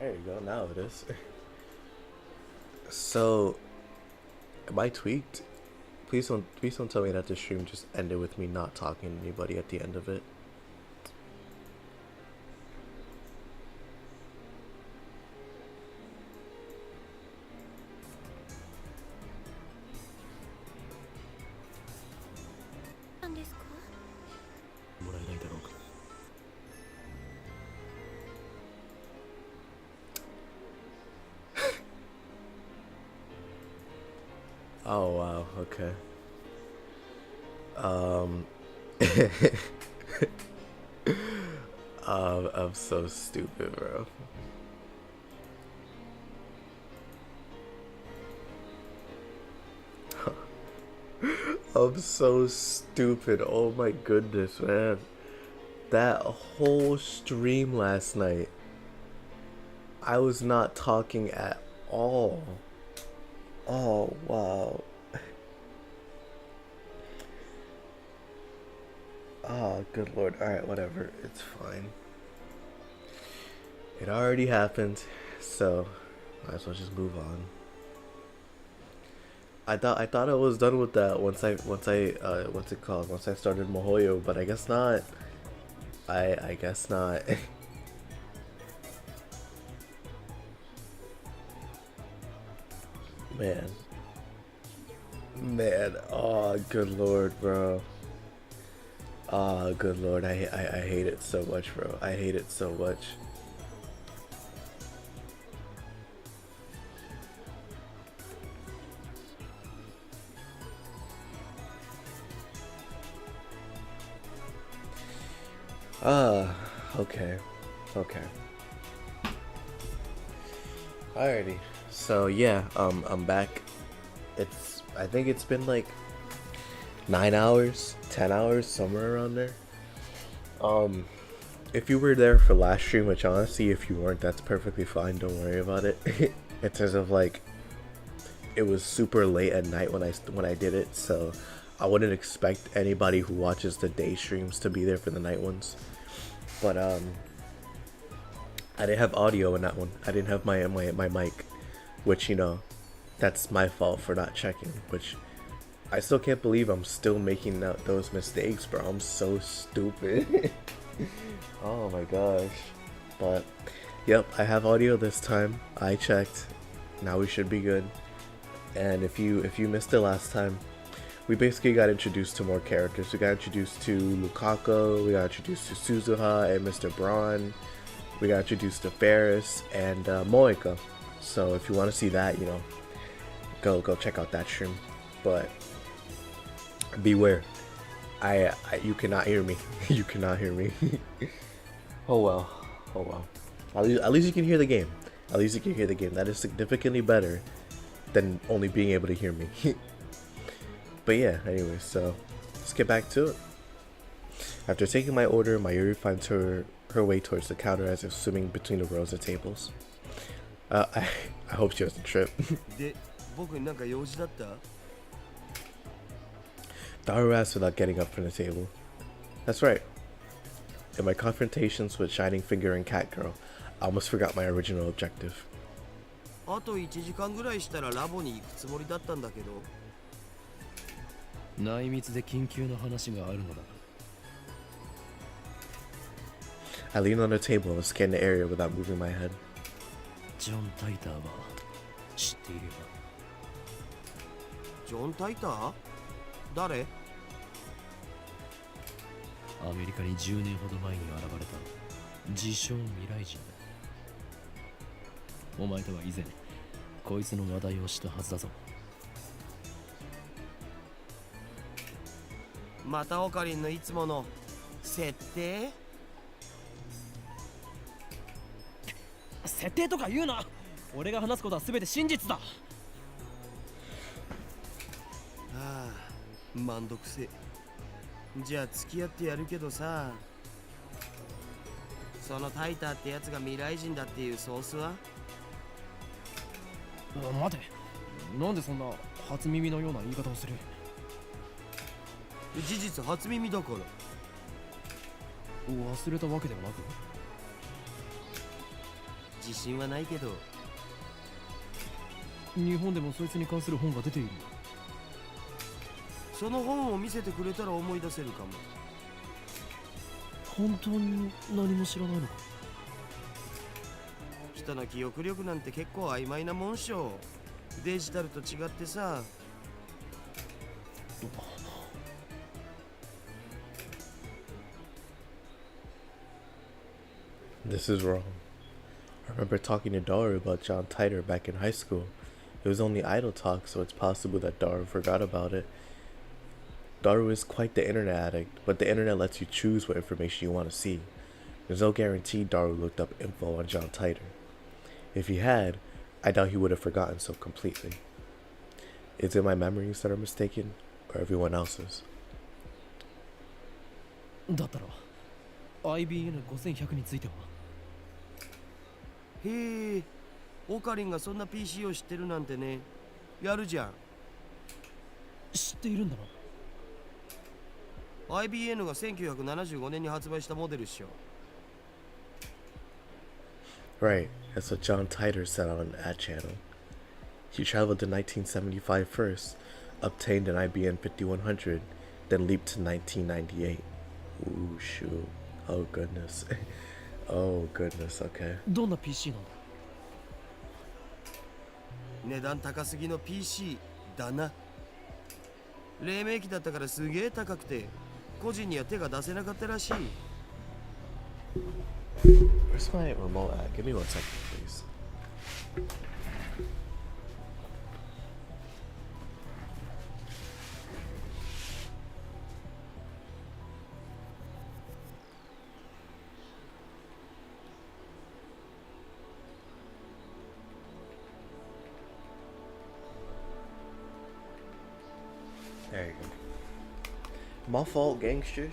There you go. Now it is. So, am I tweaked? Please don't tell me that the stream just ended with me not talking to anybody at the end of it. Oh wow, okay. Um, I'm so stupid, bro. I'm so stupid. Oh my goodness, man. That whole stream last night, I was not talking at all. Oh wow. Oh, good lord. Alright, whatever. It's fine. It already happened, so might as well just move on. I thought I was done with that once I what's it called? Once I started Mohoyo, but I guess not. I guess not. Man. Man. Oh, good lord, bro. Oh, good lord. I hate it so much, bro. I hate it so much. Ah, okay. Okay. Alrighty. So yeah, I'm back. I think it's been like 9 hours, 10 hours, somewhere around there. Um, if you were there for last stream, which honestly, if you weren't, that's perfectly fine. Don't worry about it. In terms of like, it was super late at night when I did it, so I wouldn't expect anybody who watches the day streams to be there for the night ones. But I didn't have audio in that one. I didn't have my mic, which that's my fault for not checking. Which I still can't believe I'm still making those mistakes, bro. I'm so stupid. Oh my gosh. But yep, I have audio this time. I checked. Now we should be good. And if you missed it last time, we basically got introduced to more characters. We got introduced to Lukaku, we got introduced to Suzuha and Mr. Braun, we got introduced to Ferris and Moeka. So if you want to see that, go check out that stream. But beware, I you cannot hear me. You cannot hear me. Oh well, oh well. At least you can hear the game. At least you can hear the game. That is significantly better than only being able to hear me. But yeah, anyway, so let's get back to it. After taking my order, Mayuri finds her way towards the counter as if swimming between the rows of tables. I hope she doesn't trip. Daru asked without getting up from the table. That's right. In my confrontations with Shining Finger and Catgirl, I almost forgot my original objective. あと1時間ぐらいしたらラボに行くつもりだったんだけど。内密で緊急の話があるのだ。I leaned on the table and scanned the area without moving my head. ジョン・タイターは知っているよ。ジョン・タイター？誰？アメリカに10年ほど前に現れた自称未来人だ。お前とは以前こいつの話題をしたはずだぞ。またオカリンのいつもの設定？設定とか言うな。俺が話すことは全て真実だ。ああ、めんどくせえ。じゃあ付き合ってやるけどさ、そのタイターってやつが未来人だっていうソースは？待て、なんでそんな初耳のような言い方をする？事実初耳だから。忘れたわけではなく？自信はないけど。日本でもそいつに関する本が出ている。その本を見せてくれたら思い出せるかも。本当に何も知らないのか。人の記憶力なんて結構曖昧なもんしょ。デジタルと違ってさ。This is wrong. I remember talking to Daru about John Titor back in high school. It was only idle talk, so it's possible that Daru forgot about it. Daru is quite the internet addict, but the internet lets you choose what information you want to see. There's no guarantee Daru looked up info on John Titor. If he had, I doubt he would have forgotten so completely. Is it my memories that are mistaken, or everyone else's? だったら IBN5100 については。へえ、オカリンがそんな PC を知ってるなんてね。やるじゃん。知っているんだな。IBN が1975年に発売したモデルっしょ。Right, that's what John Titor said on an ad channel. He traveled to 1975 first, obtained an IBM 5100, then leaped to 1998. Ooh, shoot. Oh, goodness. Oh, goodness, okay. どんな PC なんだ。値段高すぎの PC だな。黎明期だったからすげえ高くて、個人には手が出せなかったらしい。Where's my remote at? Give me 1 second, please. There you go. My fault, gangsters.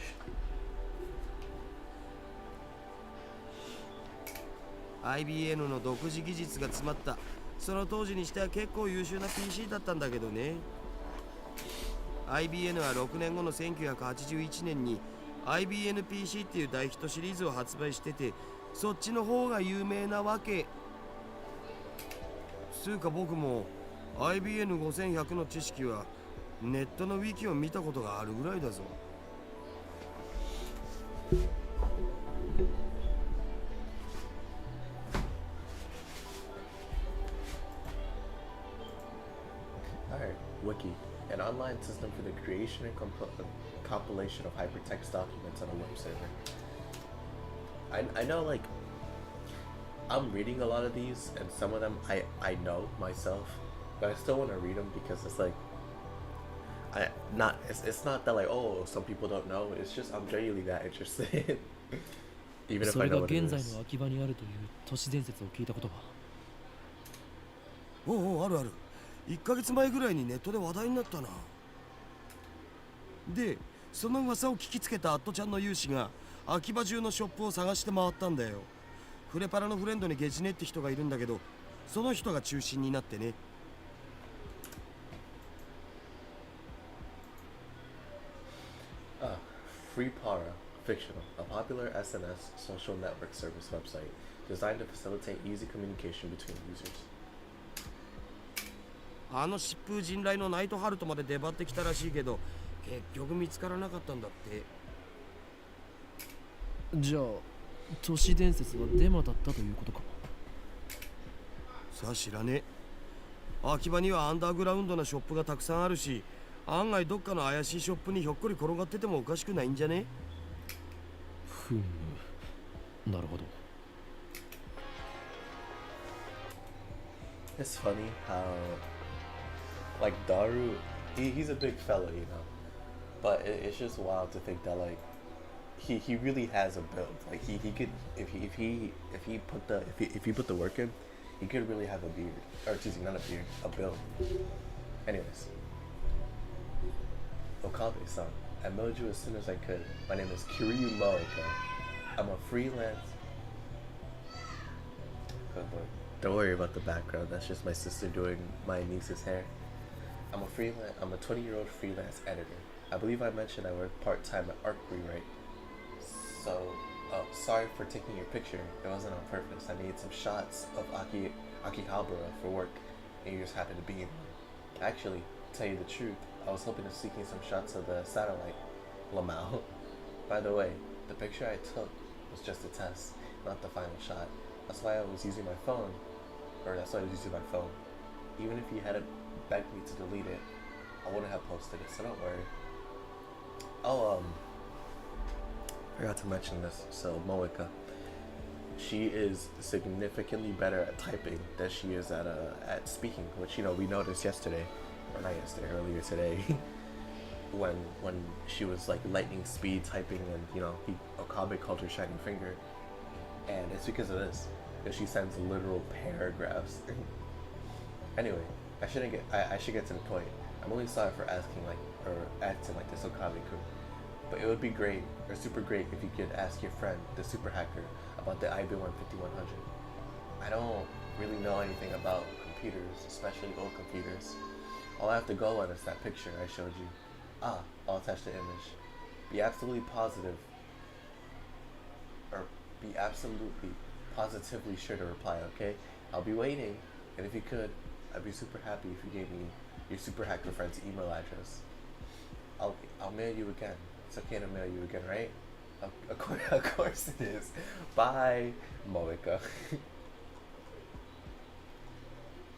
IBN の独自技術が詰まった、その当時にしては結構優秀な PC だったんだけどね。IBN は6年後の1981年に IBN-PC っていう大ヒットシリーズを発売してて、そっちの方が有名なわけ。つうか僕も IBN5100 の知識はネットのウィキを見たことがあるぐらいだぞ。Alright, Wiki. An online system for the creation and compilation of hypertext documents on a web server. I know, like, I'm reading a lot of these, and some of them I know myself, but I still want to read them because it's like, it's not that like, oh, some people don't know. It's just I'm genuinely that interested. Even if I know what it is. それが現在の秋葉にあるという都市伝説を聞いたことは。おうおう、あるある。1ヶ月前ぐらいにネットで話題になったな。で、その噂を聞きつけたアットちゃんの有志が秋葉中のショップを探して回ったんだよ。フレパラのフレンドにゲジネって人がいるんだけど、その人が中心になってね。Free Para, fictional, a popular SNS social network service website designed to facilitate easy communication between users. あの疾風陣雷のナイトハルトまで出張ってきたらしいけど、結局見つからなかったんだって。じゃあ都市伝説はデマだったということか。さあ知らねえ。秋葉にはアンダーグラウンドなショップがたくさんあるし、案外どっかの怪しいショップにひょっこり転がっててもおかしくないんじゃね？ふむ、なるほど。It's funny how, like, Daru, he's a big fella, you know, but it's just wild to think that, like, he really has a build. Like, he could, if he put the work in, he could really have a beard, or excuse me, not a beard, a build. Anyways, Okabe-san, I mailed you as soon as I could. My name is Kiryu Moeka. I'm a freelance. Good Lord. Don't worry about the background. That's just my sister doing my niece's hair. I'm a 20-year-old freelance editor. I believe I mentioned I work part-time at Art Rewrite. sorry for taking your picture. It wasn't on purpose. I needed some shots of Akihabara for work, and you just happened to be in one. Actually, to tell you the truth, I was hoping to sneak in some shots of the satellite, Lamau. By the way, the picture I took was just a test, not the final shot. That's why I was using my phone. Even if you hadn't begged me to delete it, I wouldn't have posted it, so don't worry. Oh, forgot to mention this. So Moeka, she is significantly better at typing than she is at speaking, which we noticed earlier today, when she was like lightning speed typing, and Okabe called her shining finger, and it's because of this, because she sends literal paragraphs. Anyway, I should get to the point. I'm only sorry for acting like this Okabe-kun. But it would be great, or super great, if you could ask your friend, the super hacker, about the IB1 5100. I don't really know anything about computers, especially old computers. All I have to go on is that picture I showed you. I'll attach the image. Be absolutely positive, or be absolutely positively sure to reply, okay? I'll be waiting, and if you could, I'd be super happy if you gave me your super hacker friend's email address. I'll mail you again. It's okay to mail you again, right? Of course it is. Bye, Moeka.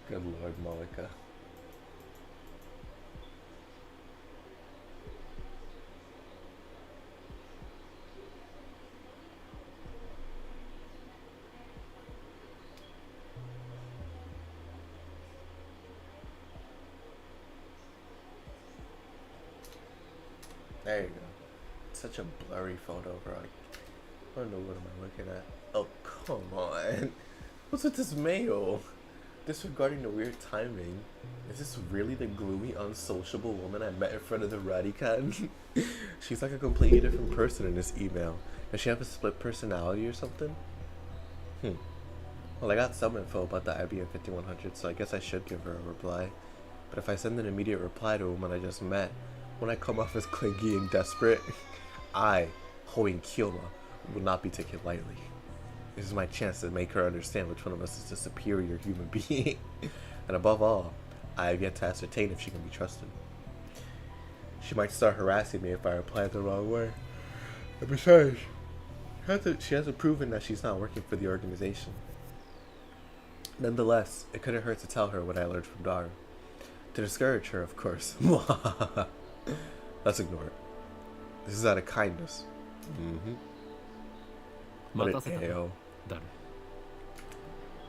Good lord, Moeka. There you go. Such a blurry photo, bro. I don't know, what am I looking at? Oh, come on. What's with this mail? Disregarding the weird timing. Is this really the gloomy, unsociable woman I met in front of the Radican? She's like a completely different person in this email. Does she have a split personality or something? Well, I got some info about the IBM 5100, so I guess I should give her a reply. But if I send an immediate reply to a woman I just met, when I come off as clingy and desperate, I, Hoin Kyoma, will not be taken lightly. This is my chance to make her understand which one of us is the superior human being. And above all, I have yet to ascertain if she can be trusted. She might start harassing me if I reply the wrong way. And besides, she hasn't proven that she's not working for the organization. Nonetheless, it couldn't hurt to tell her what I learned from Daru. To discourage her, of course. Let's ignore it. This is out of kindness. What an AO.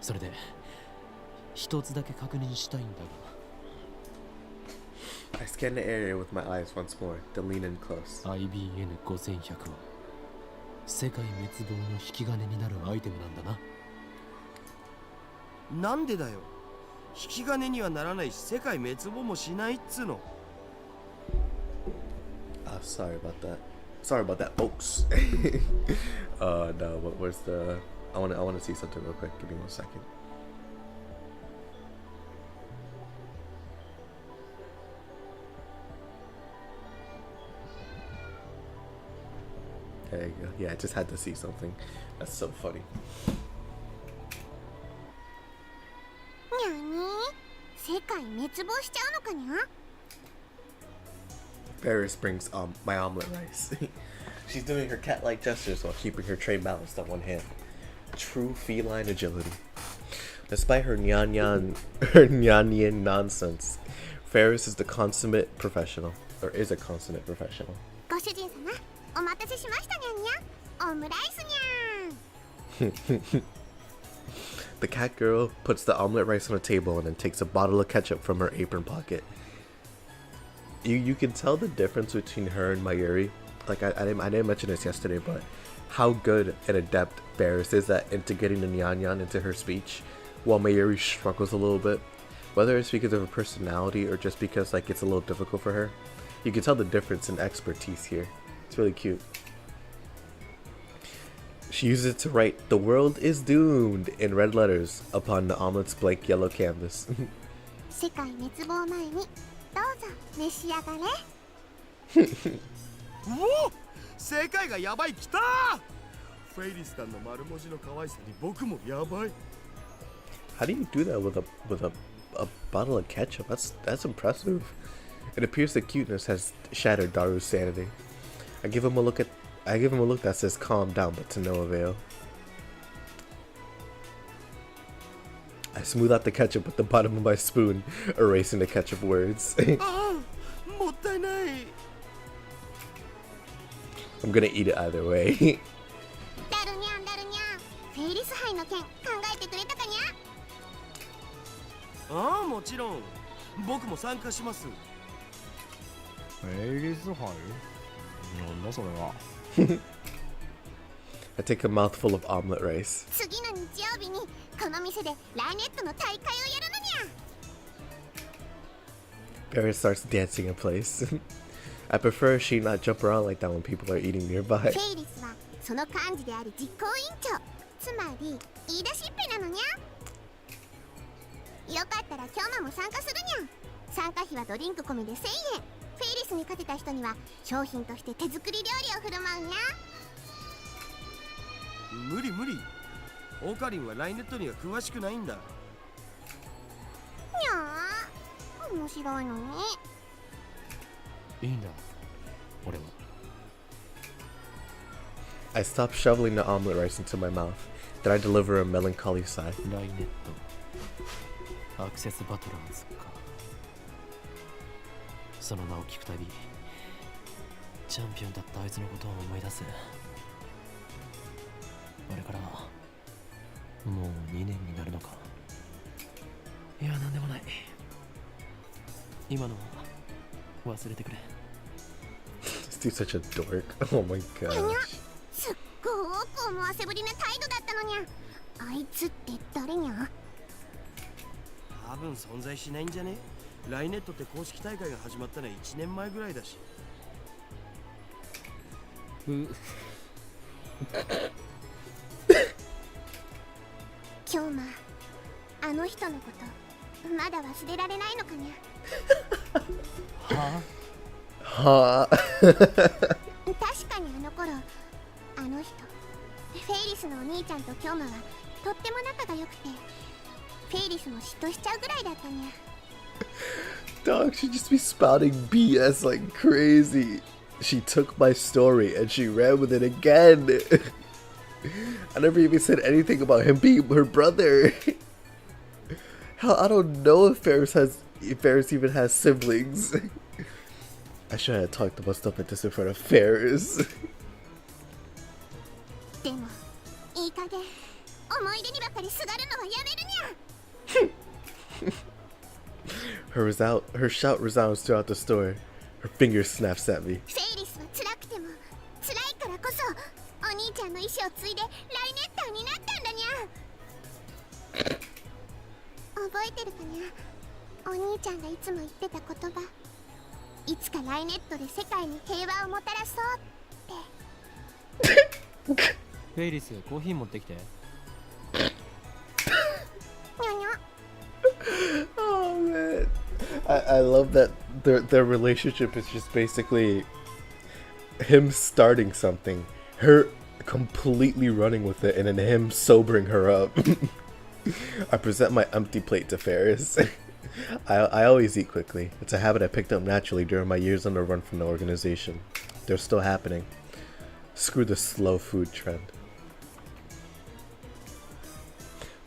それで一つだけ確認したいんだが I scanned the area with my eyes once more, then leaned in close. IBN5100 は世界滅亡の引き金になるアイテムなんだな。なんでだよ。引き金にはならないし、世界滅亡もしないっつの。Sorry about that, folks. No, where's the... I want to see something real quick. Give me 1 second. There you go. Yeah, I just had to see something. That's so funny. Paris brings my omelet rice. She's doing her cat-like gestures while keeping her tray balanced on one hand. True feline agility. Despite her nyan nonsense, Ferris is the consummate professional, or is a consummate professional. The cat girl puts the omelet rice on a table and then takes a bottle of ketchup from her apron pocket. You can tell the difference between her and Mayuri. Like I didn't mention this yesterday, but how good and adept Barris is at integrating the nyan into her speech, while Mayuri struggles a little bit. Whether it's because of her personality or just because like it's a little difficult for her, you can tell the difference in expertise here. It's really cute. She uses it to write "The world is doomed" in red letters upon the omelet's blank yellow canvas. 世界滅亡前にどうぞ召し上がれ。おお、世界がやばい、来たー。フェイリスさんの丸文字の可愛さに僕もやばい。 How do you do that with a bottle of ketchup? That's impressive. It appears the cuteness has shattered Daru's sanity. I give him a look that says calm down, but to no avail. I smooth out the ketchup with the bottom of my spoon, erasing the ketchup words. ああ、もったいない。 I'm gonna eat it either way. ダルニャンダルニャン、フェイリス杯の件考えてくれたかにゃ。ああ、もちろん。僕も参加します。フェイリス杯なんだそれは。I take a mouthful of omelet rice. 次の日曜日にこの店でライネットの大会をやるのにゃ。 Barrett starts dancing in place. I prefer she not jump around like that when people are eating nearby. フェイリスはその幹事である実行委員長、つまり言い出しっぺなのにゃ。よかったら今日も参加するにゃ。参加費はドリンク込みで1000円。フェイリスに勝てた人には商品として手作り料理を振る舞うにゃ。無理無理。オカリンはライネットには詳しくないんだ。にゃー、面白いのに。いいんだ俺は。 I stop shoveling the omelet rice into my mouth. Then I deliver a melancholy sigh. ライネットアクセスバトラーズか。その名を聞くたびチャンピオンだったあいつのことを思い出す。あれからもう2年になるのか。いや、なんでもない。今のは忘れてくれ。 This dude's such a dork. Oh my gosh. すっごーく思わせぶりな態度だったのにゃ。あいつって誰にゃ。多分存在しないんじゃね。ライネットって公式大会が始まったのは1年前ぐらいだし。今日もあの人のことまだ忘れられないのかにゃ。ははあ。確かにあの頃あの人フェイリスのお兄ちゃんとキョウマはとっても仲が良くてフェイリスも嫉妬しちゃうぐらいだったにゃ。 Dog should just be spouting BS like crazy. She took my story and she ran with it again. I never even said anything about him being her brother. Hell, I don't know if Ferris even has siblings. I should have talked about stuff like this in front of Ferris. でもいい加減思い出にばかりすがるのはやめるにゃ。 Her shout resounds throughout the store. Her finger snaps at me. フェイリスは辛くても辛いからこそお兄ちゃんの意志を継いでライネッターになったんだにゃ。覚えてるかにゃ。お兄ちゃんがいつも言ってた言葉、いつかライネットで世界に平和をもたらそうって。フェイリスコーヒー持ってきて。にゃにゃ。 Oh man, I love that their relationship is just basically him starting something, her completely running with it, and then him sobering her up. I present my empty plate to Ferris. I always eat quickly. It's a habit I picked up naturally during my years on the run from the organization. They're still happening. Screw the slow food trend.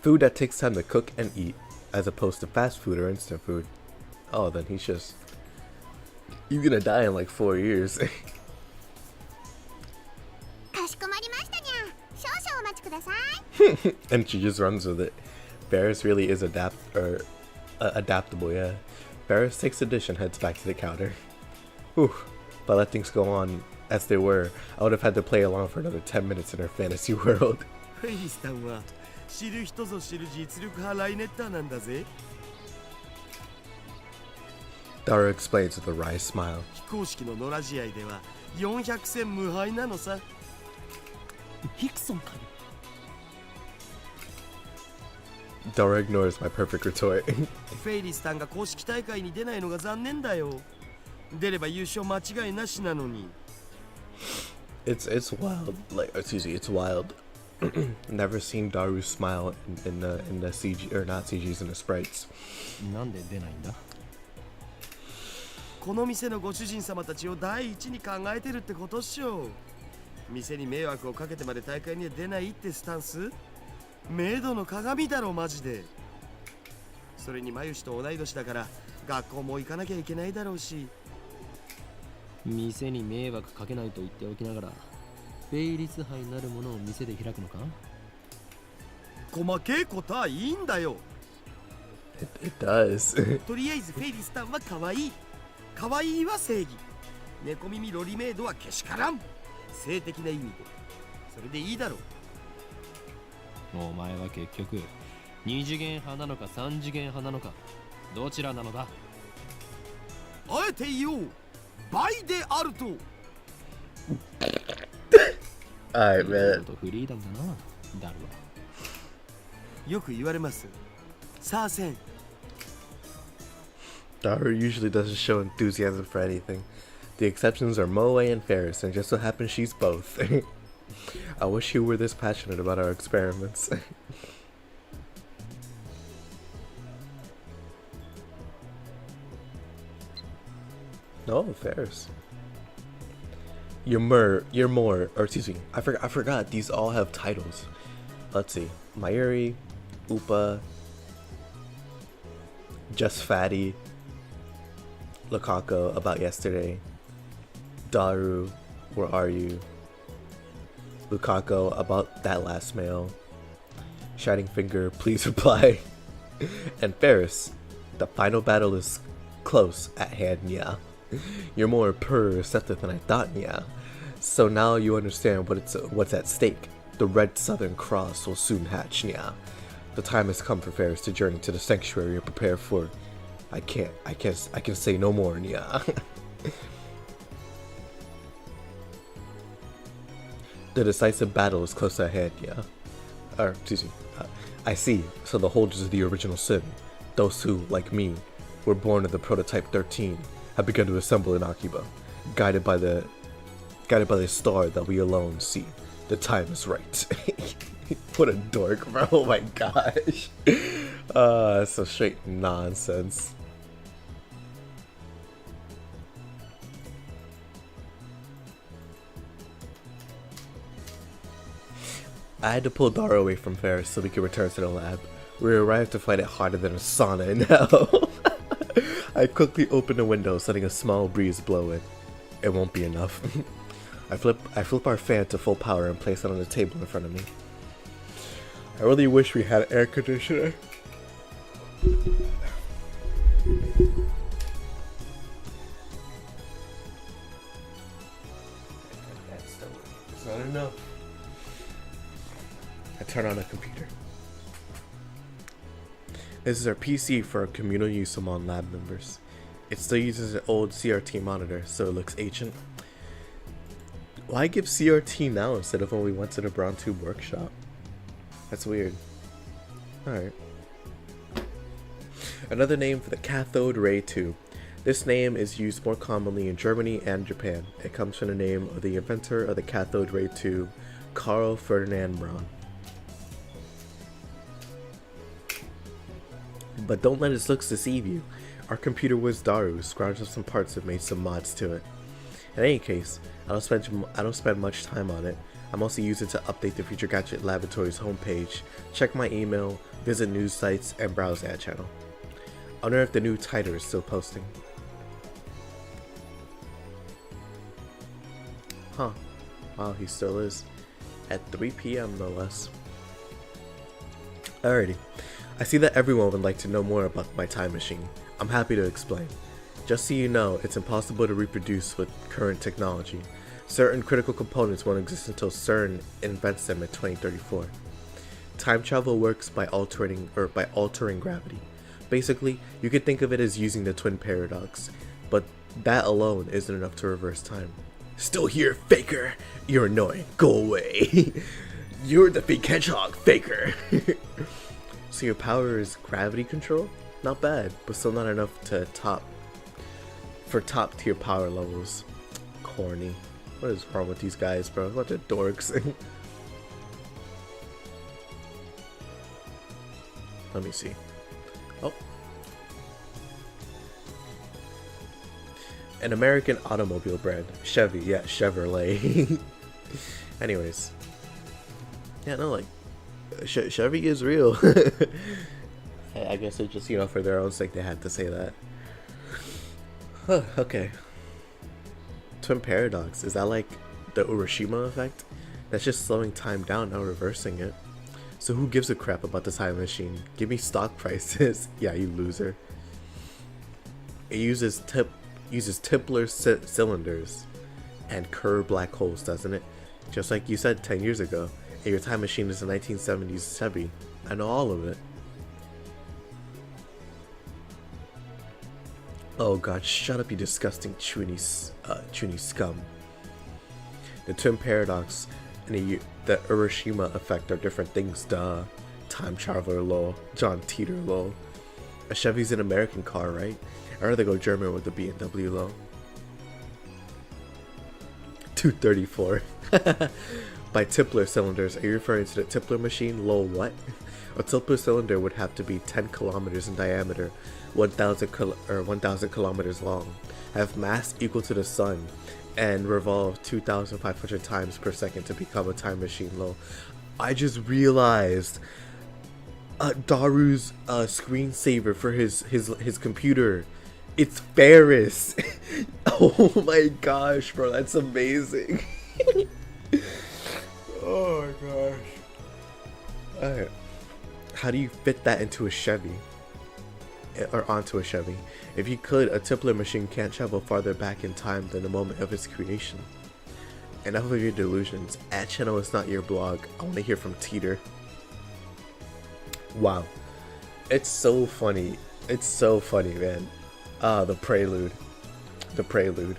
Food that takes time to cook and eat, as opposed to fast food or instant food. Oh, then he's gonna die in like 4 years. かしこまりましたにゃ。少々お待ちください。 And she just runs with it. Ferris really is adaptable, yeah. Ferris takes the dish and heads back to the counter. Whew. If I let things go on as they were, I would have had to play along for another 10 minutes in her fantasy world. フェイリスさんは知る人ぞ知る実力派ライネッターなんだぜ。 Dara explains with a wry smile. 非公式の野良試合では400戦無敗なのさ。ヒクソンかよ。 Dara ignores my perfect retort. フェイリスさんが公式大会に出ないのが残念だよ。出れば優勝間違いなしなのに。It's wild. Like, excuse me, it's wild. Never seen Daru smile in the CG, or not CGs, in the sprites. なんで出ないんだ？この店のご主人様たちを第一に考えてるってことっしょ。店に迷惑をかけてまで大会には出ないってスタンス？メイドの鏡だろマジで。それにマユシと同い年だから学校も行かなきゃいけないだろうし。店に迷惑かけないと言っておきながら、ベイリス杯なるものを店で開くのか？細けえことはいいんだよ。It does. とりあえずフェイリスタンは可愛い。可愛いは正義。猫耳ロリメイドはけしからん。性的な意味で。それでいいだろう。お前は結局2次元派なのか3次元派なのか、どちらなのだ？あえて言おう。バイであると。Alright, man. フリーダムだな、ダルは。よく言われます。さあせん。Daru usually doesn't show enthusiasm for anything. The exceptions are Moe and Ferris, and just so happens she's both. I wish you were this passionate about our experiments. No, Ferris. You're more, or excuse me, I forgot, these all have titles. Let's see. Mayuri, Upa, Just Fatty, Lakako, About Yesterday, Daru, Where Are You, Lukako, About That Last Mail, Shining Finger, Please Reply, and Ferris, The Final Battle is close at hand, yeah. You're more perceptive than I thought, yeah. So now you understand what's at stake. The Red Southern Cross will soon hatch, yeah. The time has come for Ferris to journey to the sanctuary and prepare for... I can say no more, yeah. The decisive battle is close at hand, yeah. Or, excuse me. I see. So the holders of the original sin, those who, like me, were born of the prototype 13, have begun to assemble in Akiba, guided by the star that we alone see. The time is right. What a dork, bro. Oh my gosh. That's some straight nonsense. I had to pull Dara away from Ferris so we could return to the lab. We arrived to fight it harder than a sauna in hell. I quickly opened the window, letting a small breeze blow in. It won't be enough. I flip our fan to full power and place it on the table in front of me. I really wish we had an air conditioner. It's not enough. I turn on a computer. This is our PC for our communal use among lab members. It still uses an old CRT monitor, so it looks ancient. Why give CRT now instead of when we went to the Brown Tube workshop? That's weird. Alright. Another name for the cathode ray tube. This name is used more commonly in Germany and Japan. It comes from the name of the inventor of the cathode ray tube, Carl Ferdinand Braun. But don't let its looks deceive you. Our computer whiz Daru scrounged up some parts and made some mods to it. In any case, I don't spend much time on it. I mostly use it to update the Future Gadget Laboratory's homepage, check my email, visit news sites, and browse ad channel. I wonder if the new Titer is still posting. Huh. Wow, he still is. At 3 PM no less. Alrighty. I see that everyone would like to know more about my time machine. I'm happy to explain. Just so you know, it's impossible to reproduce with current technology. Certain critical components won't exist until CERN invents them in 2034. Time travel works by altering gravity. Basically, you could think of it as using the twin paradox, but that alone isn't enough to reverse time. Still here, faker! You're annoying. Go away. You're the fake hedgehog, faker. So your power is gravity control? Not bad, but still not enough to top tier power levels. Corny. What is wrong with these guys, bro? Bunch of dorks. Let me see. Oh. An American automobile brand. Chevy, yeah, Chevrolet. Anyways. Yeah, no, like, Chevy is real. I guess it's just, you know, for their own sake they had to say that. Huh, okay. Twin paradox. Is that like the Urashima effect? That's just slowing time down, not reversing it. So who gives a crap about the time machine? Give me stock prices. Yeah, you loser. It uses Tipler cylinders and Kerr black holes, doesn't it? Just like you said 10 years ago. And your time machine is a 1970s Chevy. I know all of it. Oh god, shut up, you disgusting chuny scum. The twin paradox and the Urashima effect are different things, duh. Time traveler lol. John Teeter lol. A Chevy's an American car, right? I'd rather go German with the BMW lol. 234. By Tipler cylinders, are you referring to the Tipler machine? Lol, what? A Tipler cylinder would have to be 10 kilometers in diameter, 1,000 kilometers long, have mass equal to the sun, and revolve 2,500 times per second to become a time machine. Lol. I just realized Daru's screensaver for his computer. It's Ferris. Oh my gosh, bro, that's amazing. Oh my gosh. Alright. How do you fit that into a Chevy? Or onto a Chevy? If you could, a Tipler machine can't travel farther back in time than the moment of its creation. Enough of your delusions. At channel is not your blog. I want to hear from Teeter. Wow. It's so funny. It's so funny, man. The prelude. The prelude.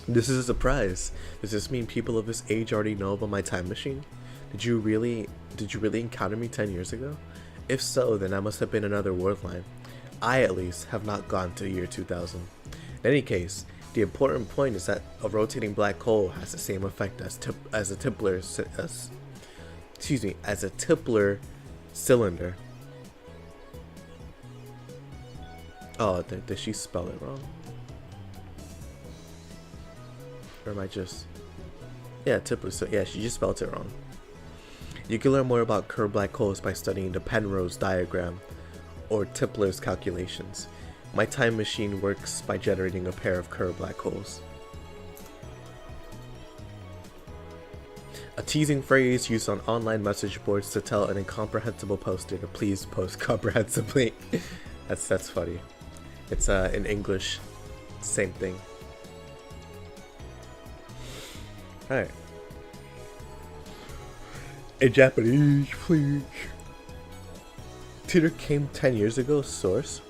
This is a surprise. Does this mean people of this age already know about my time machine? Did you really encounter me 10 years ago? If so, then I must have been another world line. I, at least, have not gone to the year 2000. In any case, the important point is that a rotating black hole has the same effect as a Tipler cylinder. Oh, did she spell it wrong? Or am I just... Yeah, Tipler, so yeah, she just spelled it wrong. You can learn more about Kerr black holes by studying the Penrose diagram, or Tipler's calculations. My time machine works by generating a pair of Kerr black holes. A teasing phrase used on online message boards to tell an incomprehensible poster to please post comprehensively. That's funny. It's in English, same thing. Alright. In Japanese, please. Teeter came 10 years ago, source?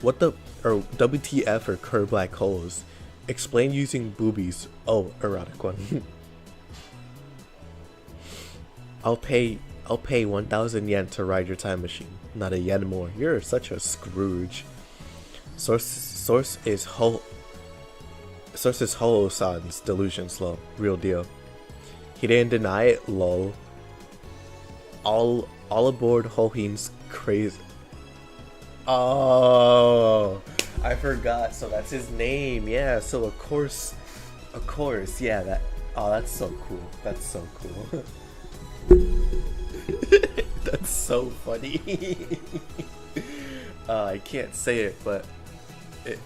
What the, or WTF or Kerr black holes? Explain using boobies. Oh, erotic one. I'll pay 1,000 yen to ride your time machine. Not a yen more. You're such a Scrooge. Source is Holo-san's delusions, lol. Real deal. He didn't deny it, lol. All aboard Hohin's crazy. Oh, I forgot. So that's his name. Yeah. So of course. Yeah. That. Oh, that's so cool. That's so cool. That's so funny. I can't say it, but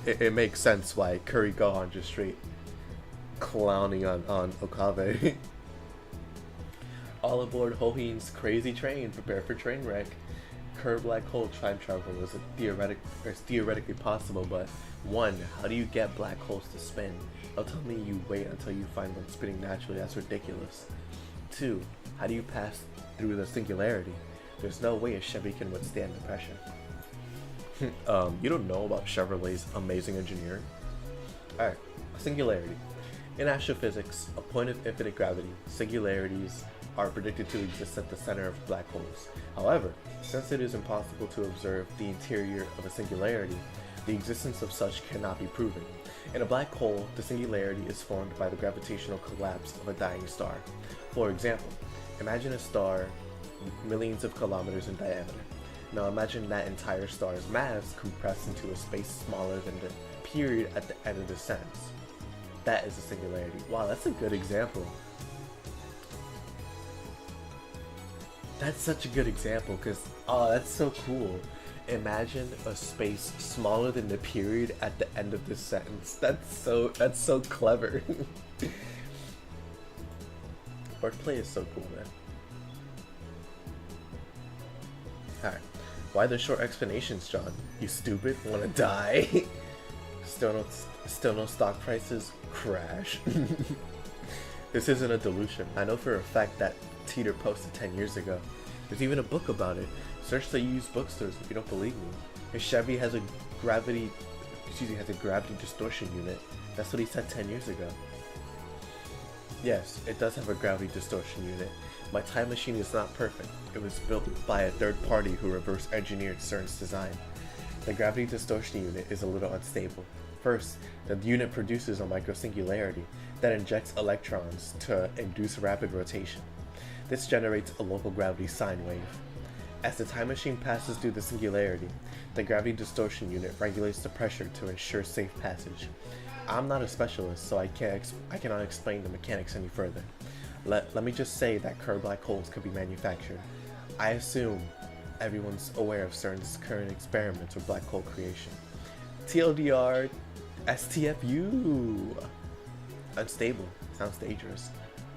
it makes sense why Curry Gohan just straight clowning on Okabe. All aboard Hohin's crazy train, prepare for train wreck. Kerr black hole time travel is theoretically possible, but 1. How do you get black holes to spin? Don't tell me you wait until you find one spinning naturally, that's ridiculous. 2. How do you pass through the singularity? There's no way a Chevy can withstand the pressure. You don't know about Chevrolet's amazing engineering? Alright, singularity. In astrophysics, a point of infinite gravity, singularities are predicted to exist at the center of black holes. However, since it is impossible to observe the interior of a singularity, The existence of such cannot be proven. In a black hole, the singularity is formed by the gravitational collapse of a dying star. For example, imagine a star millions of kilometers in diameter. Now imagine that entire star's mass compressed into a space smaller than the period at the end of the sentence. That is a singularity. Wow, that's a good example. That's such a good example because, oh, that's so cool. Imagine a space smaller than the period at the end of the sentence. That's so clever. Wordplay is so cool, man. Alright. Why the short explanations, John? You stupid? Wanna die? Still no stock prices? Crash. This isn't a delusion. I know for a fact that Teeter posted 10 years ago. There's even a book about it. Search the used bookstores if you don't believe me. His Chevy has a gravity distortion unit. That's what he said 10 years ago. Yes, it does have a gravity distortion unit. My time machine is not perfect. It was built by a third party who reverse engineered CERN's design. The gravity distortion unit is a little unstable. First, the unit produces a microsingularity that injects electrons to induce rapid rotation. This generates a local gravity sine wave. As the time machine passes through the singularity, the gravity distortion unit regulates the pressure to ensure safe passage. I'm not a specialist, so I cannot explain the mechanics any further. Let me just say that curved black holes could be manufactured. I assume everyone's aware of CERN's current experiments with black hole creation. TLDR, STFU. Unstable. Sounds dangerous.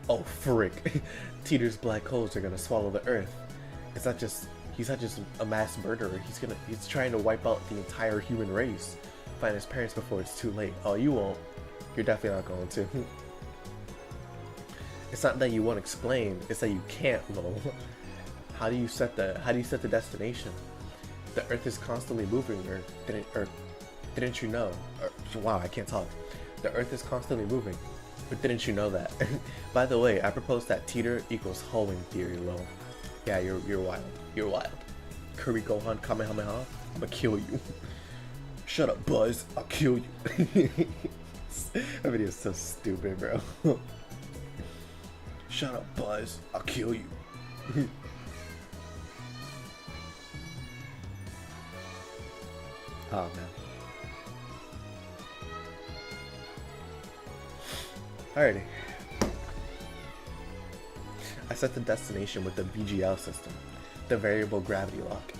Oh frick. Teeter's black holes are gonna swallow the Earth. He's not just a mass murderer. He's trying to wipe out the entire human race. Find his parents before it's too late. Oh, you won't. You're definitely not going to. It's not that you won't explain. It's that you can't, lol. How do you set the destination? The Earth is constantly moving, didn't you know? Wow, I can't talk. The Earth is constantly moving, but didn't you know that? By the way, I propose that Teeter equals hoeing theory, lol. Yeah, you're wild. You're wild. Curry Gohan Kamehameha, I'ma kill you. Shut up, Buzz. I'll kill you. That video is so stupid, bro. Shut up, Buzz. I'll kill you. Oh, man. Alrighty. I set the destination with the VGL system, the variable gravity lock.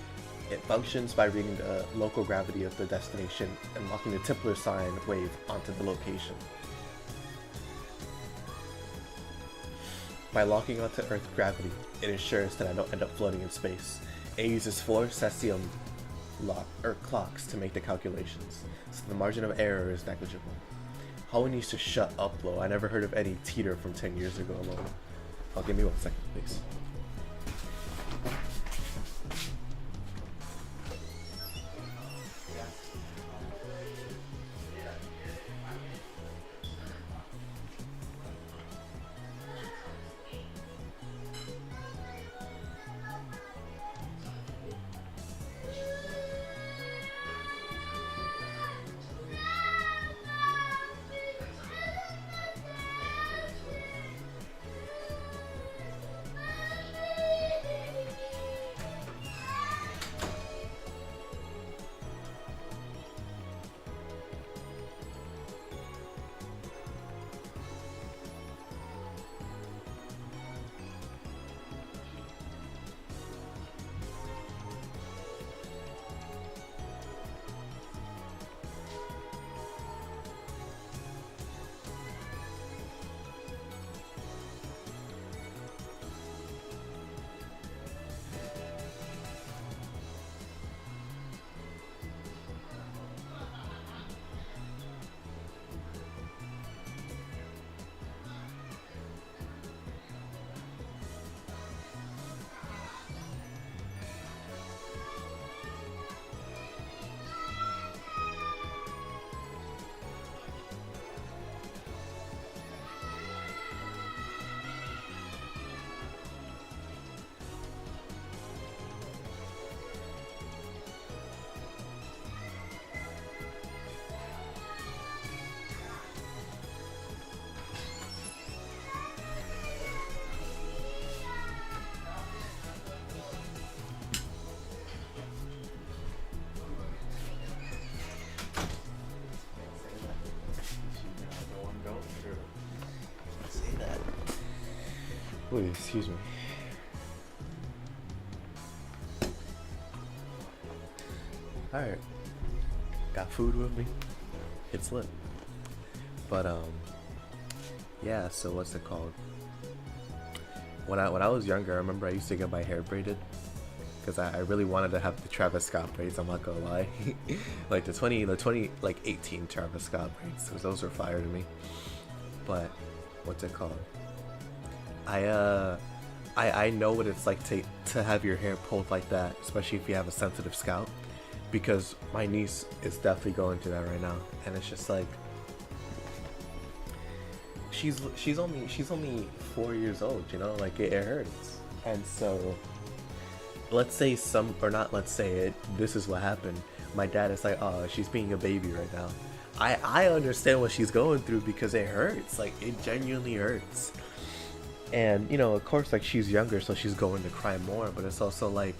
It functions by reading the local gravity of the destination and locking the Tipler sine wave onto the location. By locking onto Earth gravity, it ensures that I don't end up floating in space. It uses 4 cesium clocks to make the calculations, so the margin of error is negligible. Howie needs to shut up, though. I never heard of any Teeter from 10 years ago alone. Oh, give me 1 second, please. Please, excuse me. Alright. Got food with me. It's lit. But yeah, so what's it called? When I was younger, I remember I used to get my hair braided because I really wanted to have the Travis Scott braids, I'm not gonna lie. Like the 2018 Travis Scott braids, those were fire to me. But what's it called? I know what it's like to have your hair pulled like that, especially if you have a sensitive scalp, because my niece is definitely going through that right now, and it's just like she's only 4 years old, you know, like it hurts. And so let's say this is what happened. My dad is like, oh, she's being a baby right now. I understand what she's going through because it hurts, like it genuinely hurts. And you know, of course, like she's younger, so she's going to cry more, but it's also like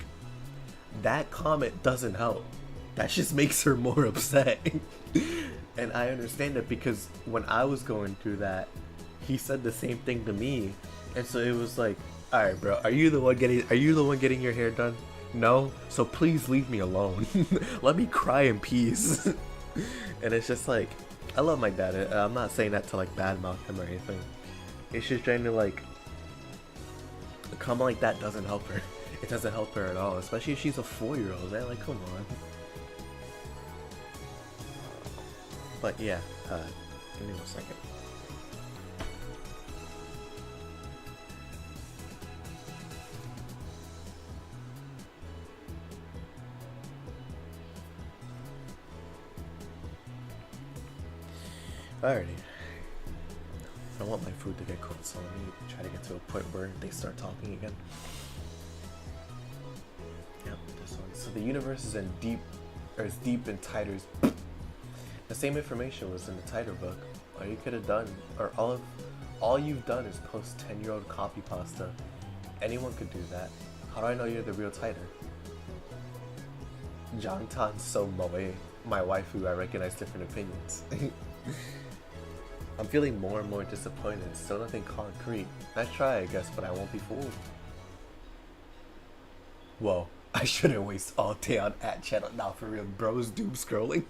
that comment doesn't help. That just makes her more upset. And I understand it because when I was going through that, he said the same thing to me. And so it was like, alright bro, are you the one getting your hair done? No? So please leave me alone. Let me cry in peace. And it's just like, I love my dad. I'm not saying that to like badmouth him or anything. It's just trying to like, a comment like that doesn't help her. It doesn't help her at all, especially if she's a 4-year-old, man. Like, come on. But yeah, give me 1 second. Alrighty. I don't want my food to get cold, so let me try to get to a point where they start talking again. Yep, this one. So the universe is as deep and tighter as the same information was in the tighter book. All you could have done, or all you've done is post 10-year-old copy pasta. Anyone could do that. How do I know you're the real tighter? Jantan so moe, my waifu, I recognize different opinions. I'm feeling more and more disappointed. Still nothing concrete. Nice try, I guess, but I won't be fooled. Whoa, I shouldn't waste all day on ad channel now for real. Bros doom scrolling.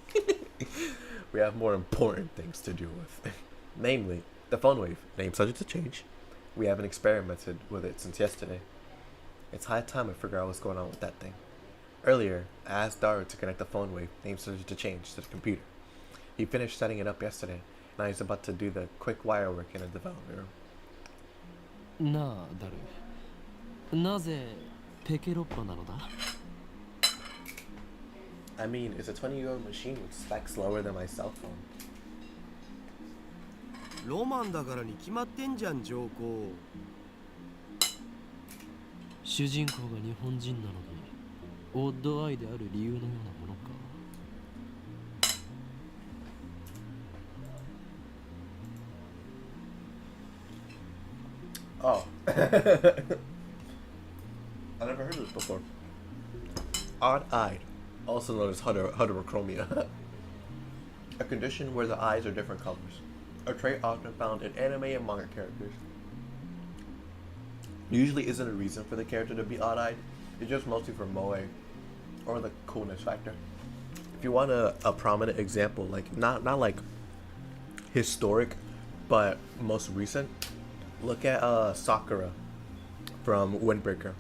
We have more important things to do with. Namely, the phone wave, name subject to change. We haven't experimented with it since yesterday. It's high time I figure out what's going on with that thing. Earlier, I asked Daru to connect the phone wave, name subject to change, to the computer. He finished setting it up yesterday. Now he's about to do the quick wire work in the development room. なあ、ダル。なぜペケロッパなのだ? I mean, it's a 20-year-old machine with specs lower than my cell phone. ロマンだからに決まってんじゃん、上皇。主人公が日本人なのに、オッドアイである理由のようなものか。Oh. I never heard of this before. Odd-eyed, also known as heterochromia. A condition where the eyes are different colors. A trait often found in anime and manga characters. Usually isn't a reason for the character to be odd-eyed. It's just mostly for moe, or the coolness factor. If you want a prominent example, like not like historic, but most recent, look at Sakura from Windbreaker.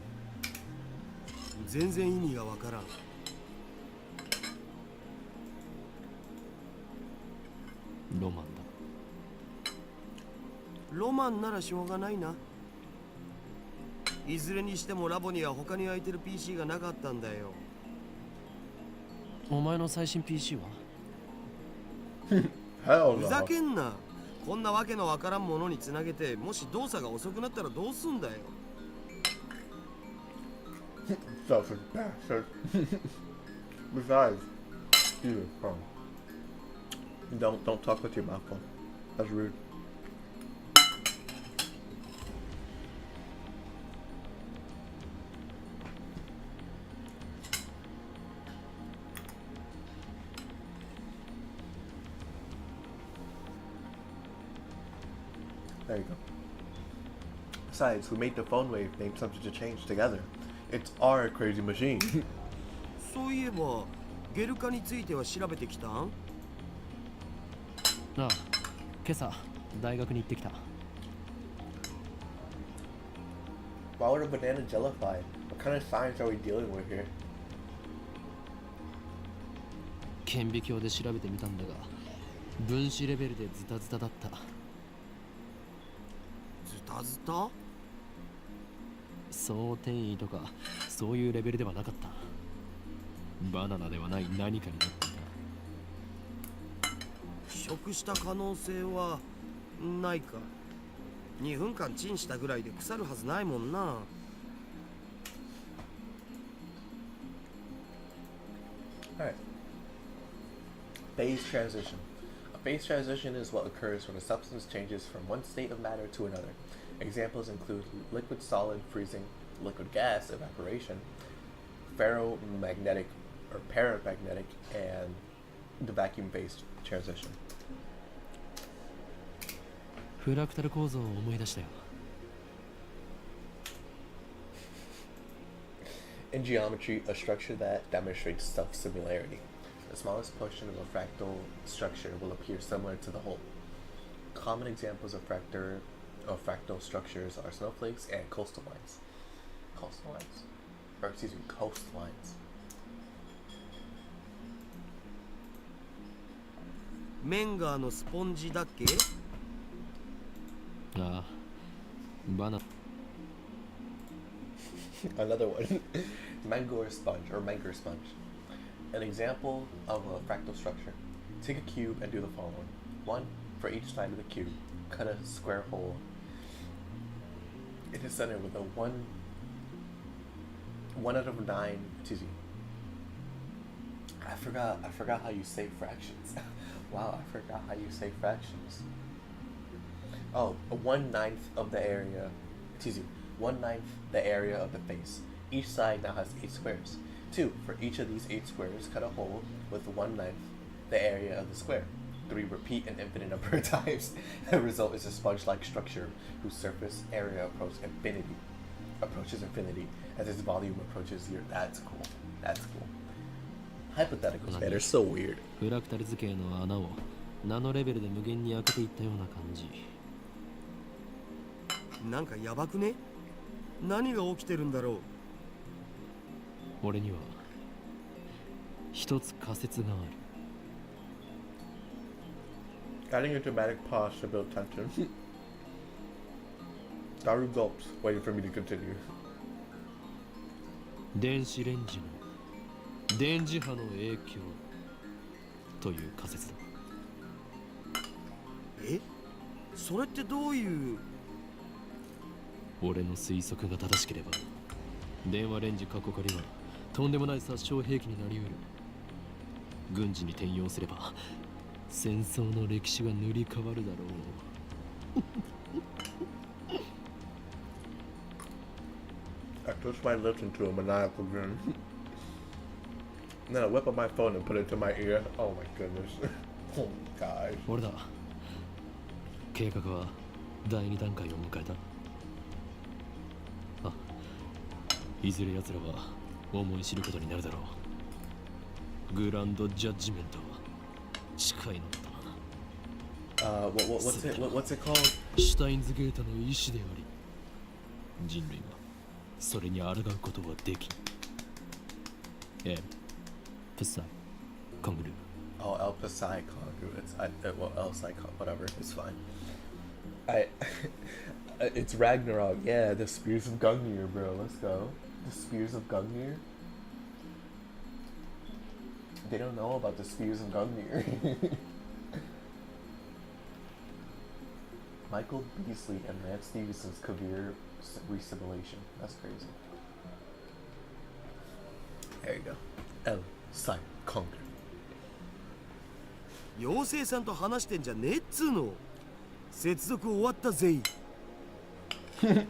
全然意味がわからん。ロマンだ。ロマンならしょうがないな。いずれにしてもラボには他に空いてる PC がなかったんだよ。お前の最新 PC は? Hell ふざ no. けんな。こんなわけのわからんものにつなげて、もし動作が遅くなったらどうすんだよ。Selfish bastard. Besides, you don't talk with your mouth full. That's rude. There you go. Besides, who made the phone wave named something to change together? It's our crazy machine. そういえばゲル化については調べてきたん？ああ、今朝大学に行ってきた。 Why would a banana jellify? What kind of science are we dealing with here? 顕微鏡で調べてみたんだが、分子レベルでズタズタだった。ズタズタ？総転移とかそういうレベルではなかった。バナナではない何かになっていた。腐食した可能性はないか。2分間チンしたぐらいで腐るはずないもんな。Alright. Phase transition. A phase transition is what occurs when a substance changes from one state of matter to another. Examples include liquid solid freezing, liquid gas evaporation, ferromagnetic or paramagnetic, and the vacuum phase transition. フラクタル構造を思い出したよ。 In geometry, a structure that demonstrates self-similarity. The smallest portion of a fractal structure will appear similar to the whole. Common examples of fractal structures are snowflakes and coastlines. Coastlines. メンガーのスポンジだっけ？ああ、バナ Another one. Mangor sponge or Menger sponge. An example of a fractal structure. Take a cube and do the following. 1 for each side of the cube. Cut a square hole in the center with a 1 out of 9. I forgot how you say fractions. Wow, I forgot how you say fractions. Oh, 1/9 of the area. 1/9 the area of the face. Each side now has 8 squares. 2. For each of these 8 squares, cut a hole with 1/9 the area of the square. 3. Repeat an infinite number of times. The result is a sponge-like structure whose surface area approaches infinity as its volume approaches zero. That's cool. That's cool. Hypotheticals, man, they're so weird. フラクタル図形の穴をナノレベルで無限に開けていったような感じ。なんかやばくね？何が起きてるんだろう？俺には一つ仮説がある。 Adding a dramatic pause to build tension. Daru gulps, waiting for me to continue. 電子レンジの電磁波の影響という仮説だ。え？それってどういう？俺の推測が正しければ、電話レンジ過去仮はとんでもない殺傷兵器になりうる。軍事に転用すれば戦争の歴史が塗り替わるだろう。 I twist my lips into a maniacal grin. And then I whip up my phone and put it to my ear. Oh my goodness. Oh my gosh. 俺だ。計画は第2段階を迎えた。あ、いずれ奴らは思い知ることになるだろう。グランドジャッジメントは近いのだな。What's it called? シュタインズゲートの意志であり、人類はそれに抗うことはできん。プサイコングルー。 Oh, El Pasai congruence. Well, El Pasai, whatever. It's fine. It's Ragnarok. Yeah, the Spears of Gungnir, bro. Let's go. The Spears of Gungnir. They don't know about the Spears of Gungnir. Michael Beasley and Lance Stevenson's Kavir resimulation. That's crazy. There you go. El Pasai Conquer. 妖精さんと話してんじゃねえっつーの。接続終わったぜ。I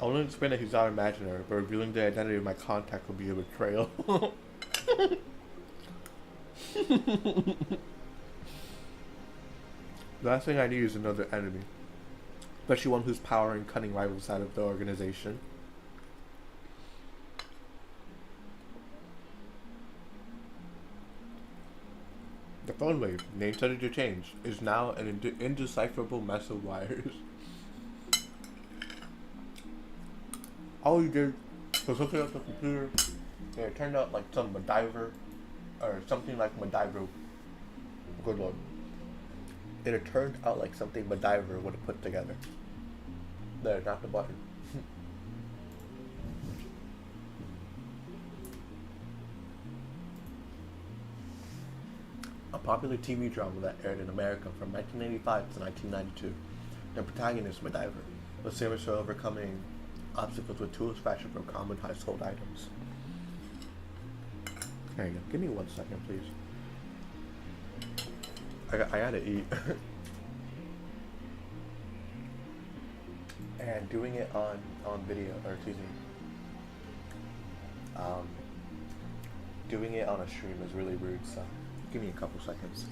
wouldn't explain that he's not imaginary, but revealing the identity of my contact would be a betrayal. The last thing I need is another enemy. especially one who's power and cutting rivals out of the organization. The phone wave, name started to change, is now an indecipherable mess of wires. All you did was look at the computer, and it turned out like some MacGyver, or something like MacGyver. Good lord. And it turned out like something MacGyver would have put together. There, not the button. A popular TV drama that aired in America from 1985 to 1992. The protagonist, MacGyver, was famous for overcoming obstacles with tools fashioned from common household items. There you go. Give me 1 second, please. I gotta eat. And doing it on video, or excuse me, doing it on a stream is really rude, so give me a couple seconds.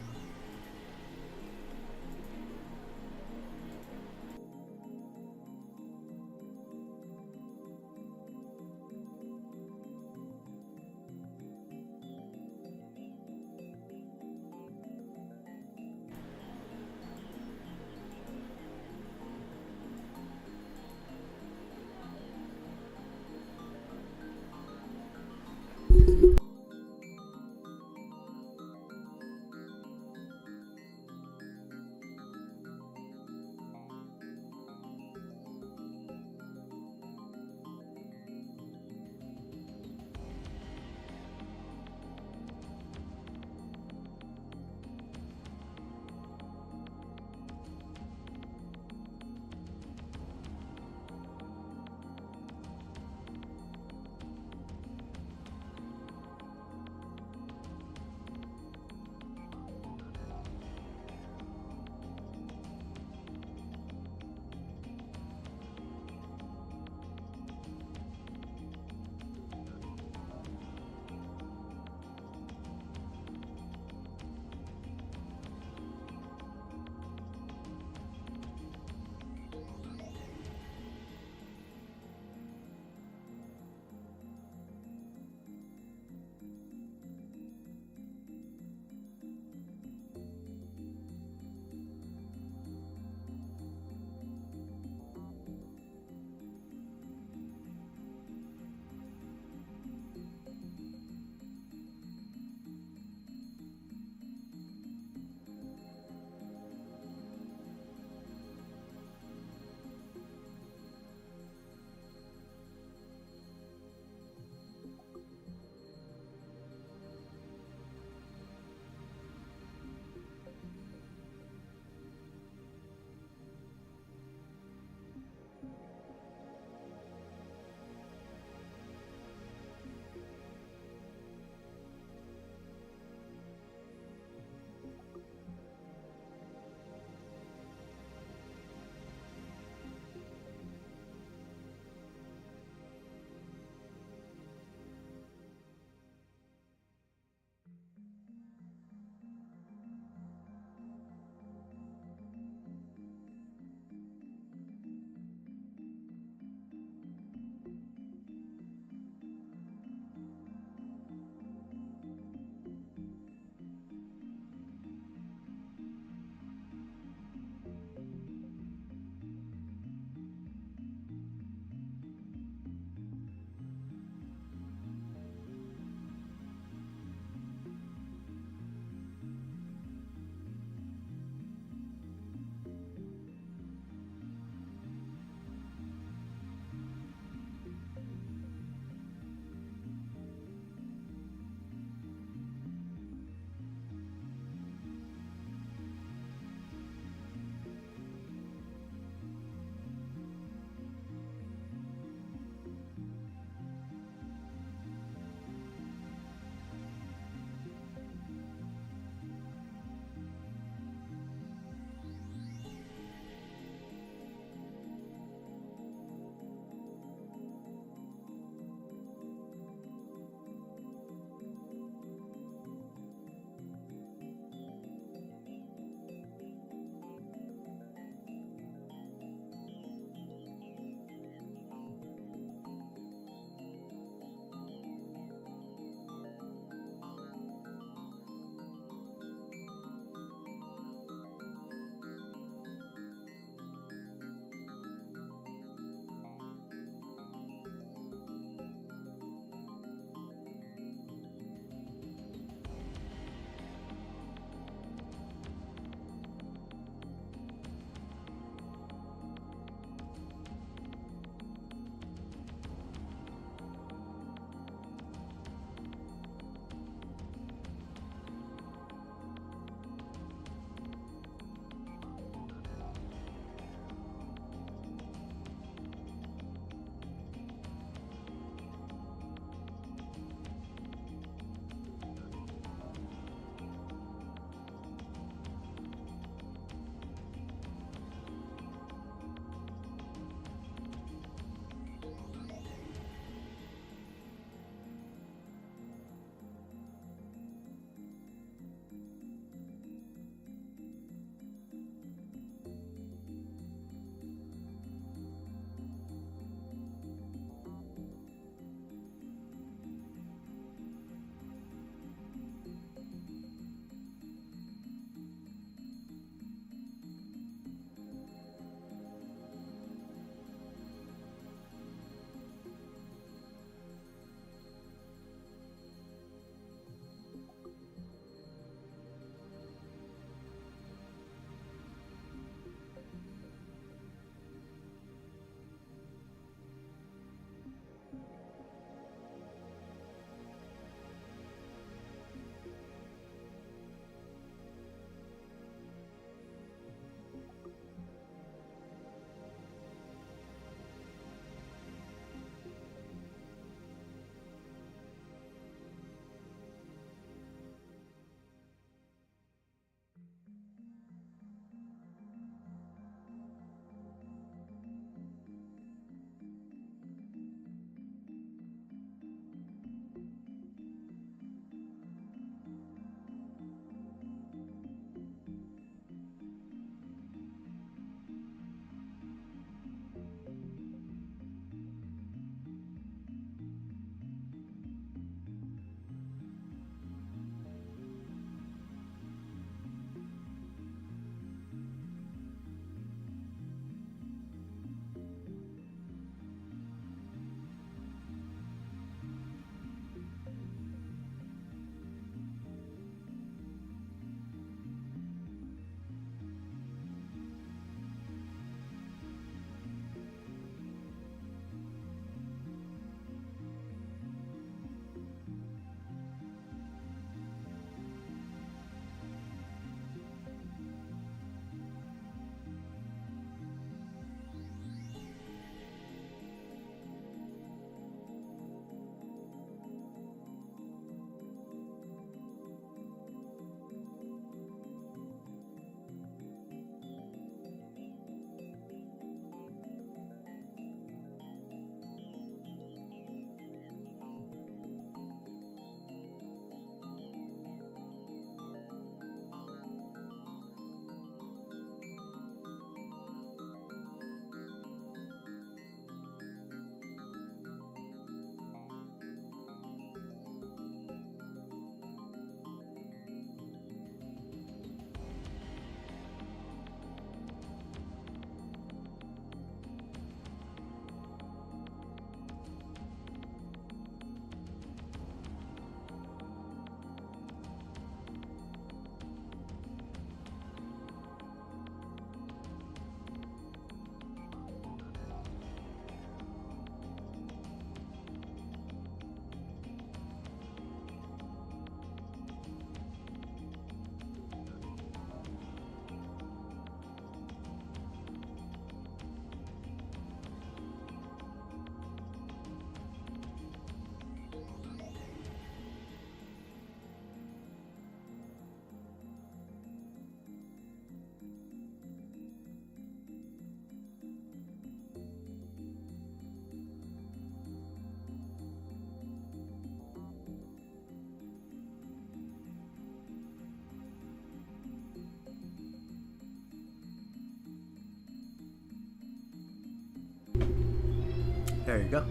There you go.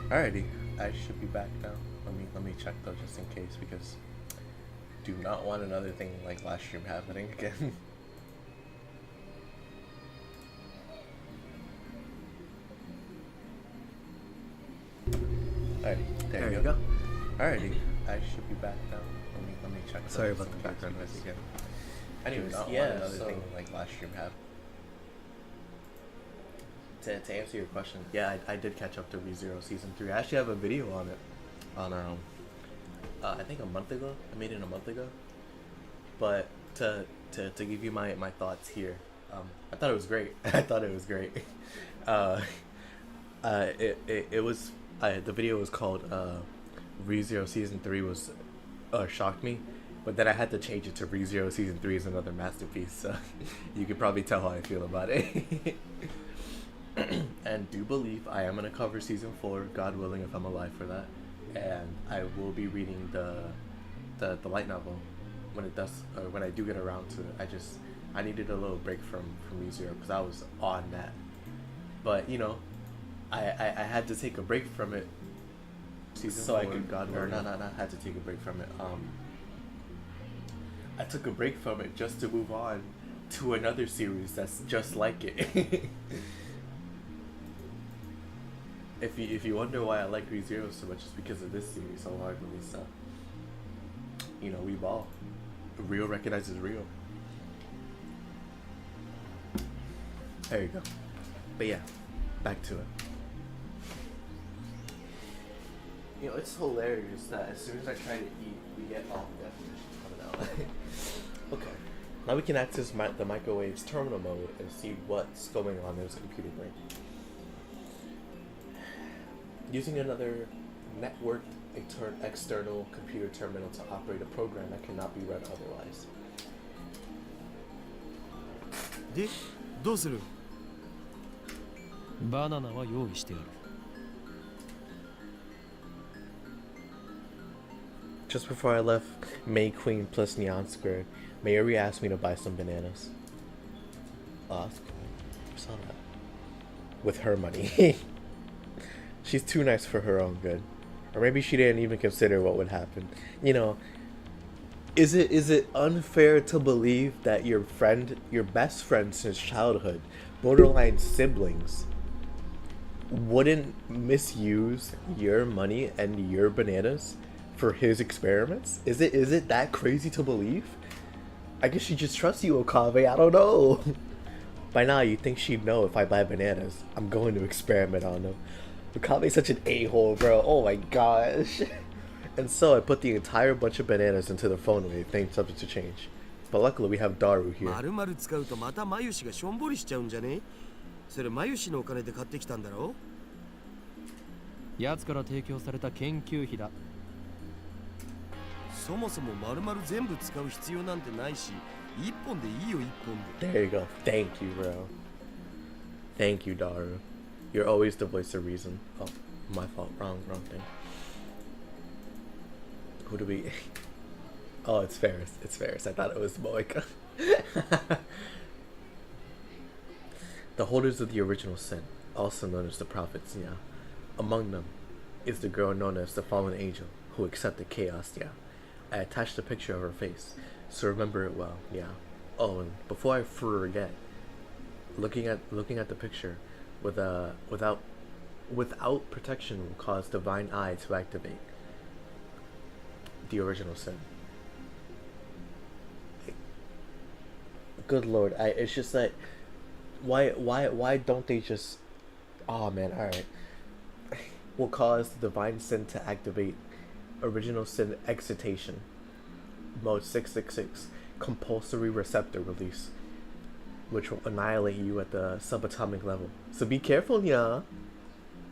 Alrighty, I should be back now. Let me check though, just in case, because do not want another thing like last stream happening again. Alrighty, there you go. Alrighty, I should be back now. Let me check. Sorry about the background noise again. Anyways, yeah, another thing like last stream happened. To answer your question, yeah, I did catch up to ReZero Season 3. I actually have a video on it on I think a month ago. I made it a month ago. But to give you my thoughts here, I thought it was great. I thought it was great. It was the video was called ReZero Season 3 was shocked me, but then I had to change it to ReZero Season 3 is another masterpiece. So you could probably tell how I feel about it. And do believe I am gonna cover season 4, God willing, if I'm alive for that, and I will be reading the light novel when it does, or when I do get around to it. I needed a little break from ReZero because I was on that, but you know, I had to take a break from it season so 4, I could God willing, not had to take a break from it. I took a break from it just to move on to another series that's just like it. If you wonder why I like ReZero so much, it's because of this series wholeheartedly. So, you know, we ball. Real recognizes real. There you go. But yeah, back to it. You know, it's hilarious that as soon as I try to eat, we get all the definitions coming out. Okay. Now we can access the microwave's terminal mode and see what's going on in its computer brain. Using another networked external computer terminal to operate a program that cannot be run otherwise. で、どうする？バナナは用意してある。Just before I left May Queen plus Neon Square, Mayuri asked me to buy some bananas. Oh, that's cool. I saw that. With her money. She's too nice for her own good. Or maybe she didn't even consider what would happen. You know, is it unfair to believe that your best friend since childhood, borderline siblings, wouldn't misuse your money and your bananas for his experiments? Is it that crazy to believe? I guess she just trusts you, Okabe. I don't know. By now, you'd think she'd know if I buy bananas, I'm going to experiment on them. Okabe's such an a-hole, bro. Oh my gosh. And so I put the entire bunch of bananas into the phone wave, things subject to change. But luckily we have Daru here. 丸々使うとまたマユシがしょんぼりしちゃうんじゃね？それマユシのお金で買ってきたんだろ？奴から提供された研究費だ。そもそも丸々全部使う必要なんてないし、一本でいいよ一本で。There you go. Thank you, bro. Thank you, Daru. You're always the voice of reason. Oh, my fault. Wrong thing. Who do we... Oh, it's Ferris. It's Ferris. I thought it was Moika. The holders of the original sin, also known as the prophets, yeah. Among them is the girl known as the fallen angel, who accepted chaos, yeah. I attached a picture of her face, so remember it well, yeah. Oh, and before I forget, looking at the picture, without protection will cause divine eye to activate. The original sin. Good lord, it's just that why don't they just, oh man, alright. Will cause the divine sin to activate original sin excitation. Mode 666, compulsory receptor release, which will annihilate you at the subatomic level. So be careful, yeah.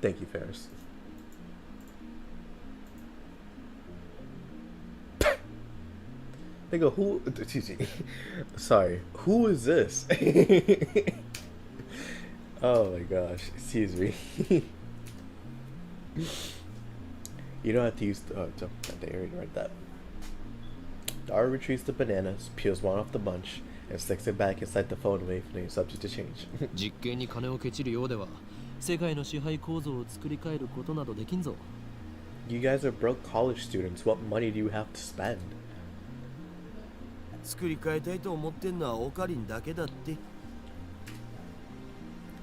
Thank you, Ferris. They go, who? Excuse me. Sorry. Who is this? Oh my gosh. Excuse me. You don't have to use the. Oh, they already read that. Dara retrieves the bananas, peels one off the bunch, and sticks it back inside the phone wave, and it's subject to change. 実験に金をケチるようでは世界の支配構造を作り変えることなどできんぞ。 You guys are broke college students. What money do you have to spend? 作り変えたいと思ってんのはオカリンだけだって。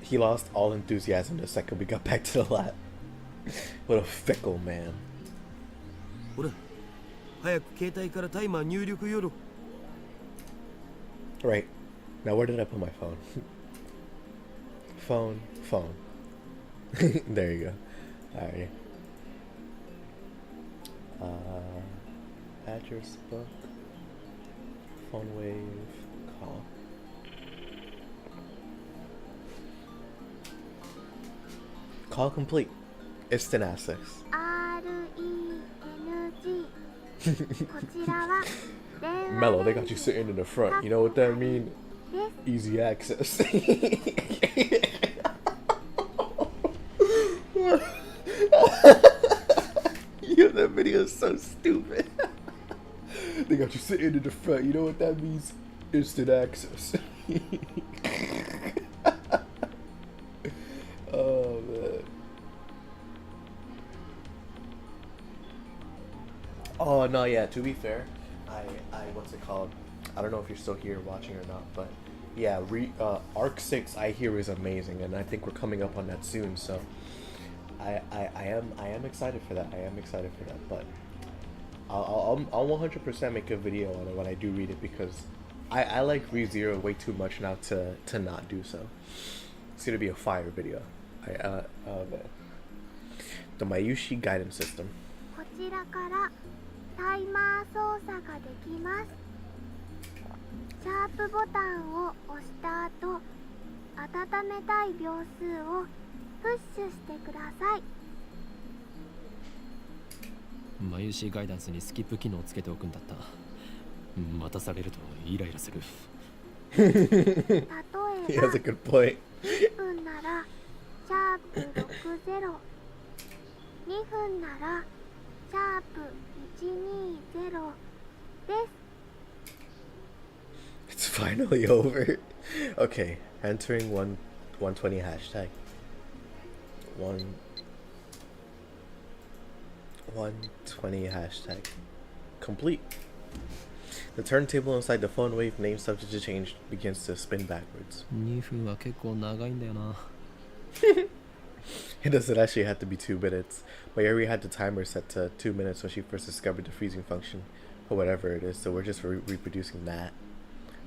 He lost all enthusiasm the second we got back to the lab. What a fickle man. ほら、早く携帯からタイマー入力よろ。 Right. Now where did I put my phone? Phone. There you go. Alright. Address book. Phone wave. Call. Call complete. Instant access. RENG こちらは電話 Mellow, they got you sitting in the front. You know what that mean? Easy access. Yo, that video is so stupid. They got you sitting in the front. You know what that means? Instant access. Oh, man. Oh, no, yeah, to be fair, what's it called? I don't know if you're still here watching or not, but yeah, Arc 6 I hear is amazing, and I think we're coming up on that soon, so I am excited for that. I am excited for that, but I'll 100% make a video on it when I do read it, because I like ReZero way too much now to not do so. It's gonna be a fire video. The Mayushi guidance system. こちらからタイマー操作ができます。シャープボタンを押した後、温めたい秒数をプッシュしてください。眉シガイダンスにスキップ機能をつけておくんだった。待たされるとイライラする。例え He ば has a good point. 1分ならシャープ60、2分ならシャープ120です。 It's finally over. Okay, entering 120 hashtag. 120 hashtag. Complete. The turntable inside the phone wave name subject to change begins to spin backwards. 2分は結構長いんだよな。 It doesn't actually have to be 2 minutes. Mayuri had the timer set to 2 minutes when she first discovered the freezing function, or whatever it is, so we're just reproducing that.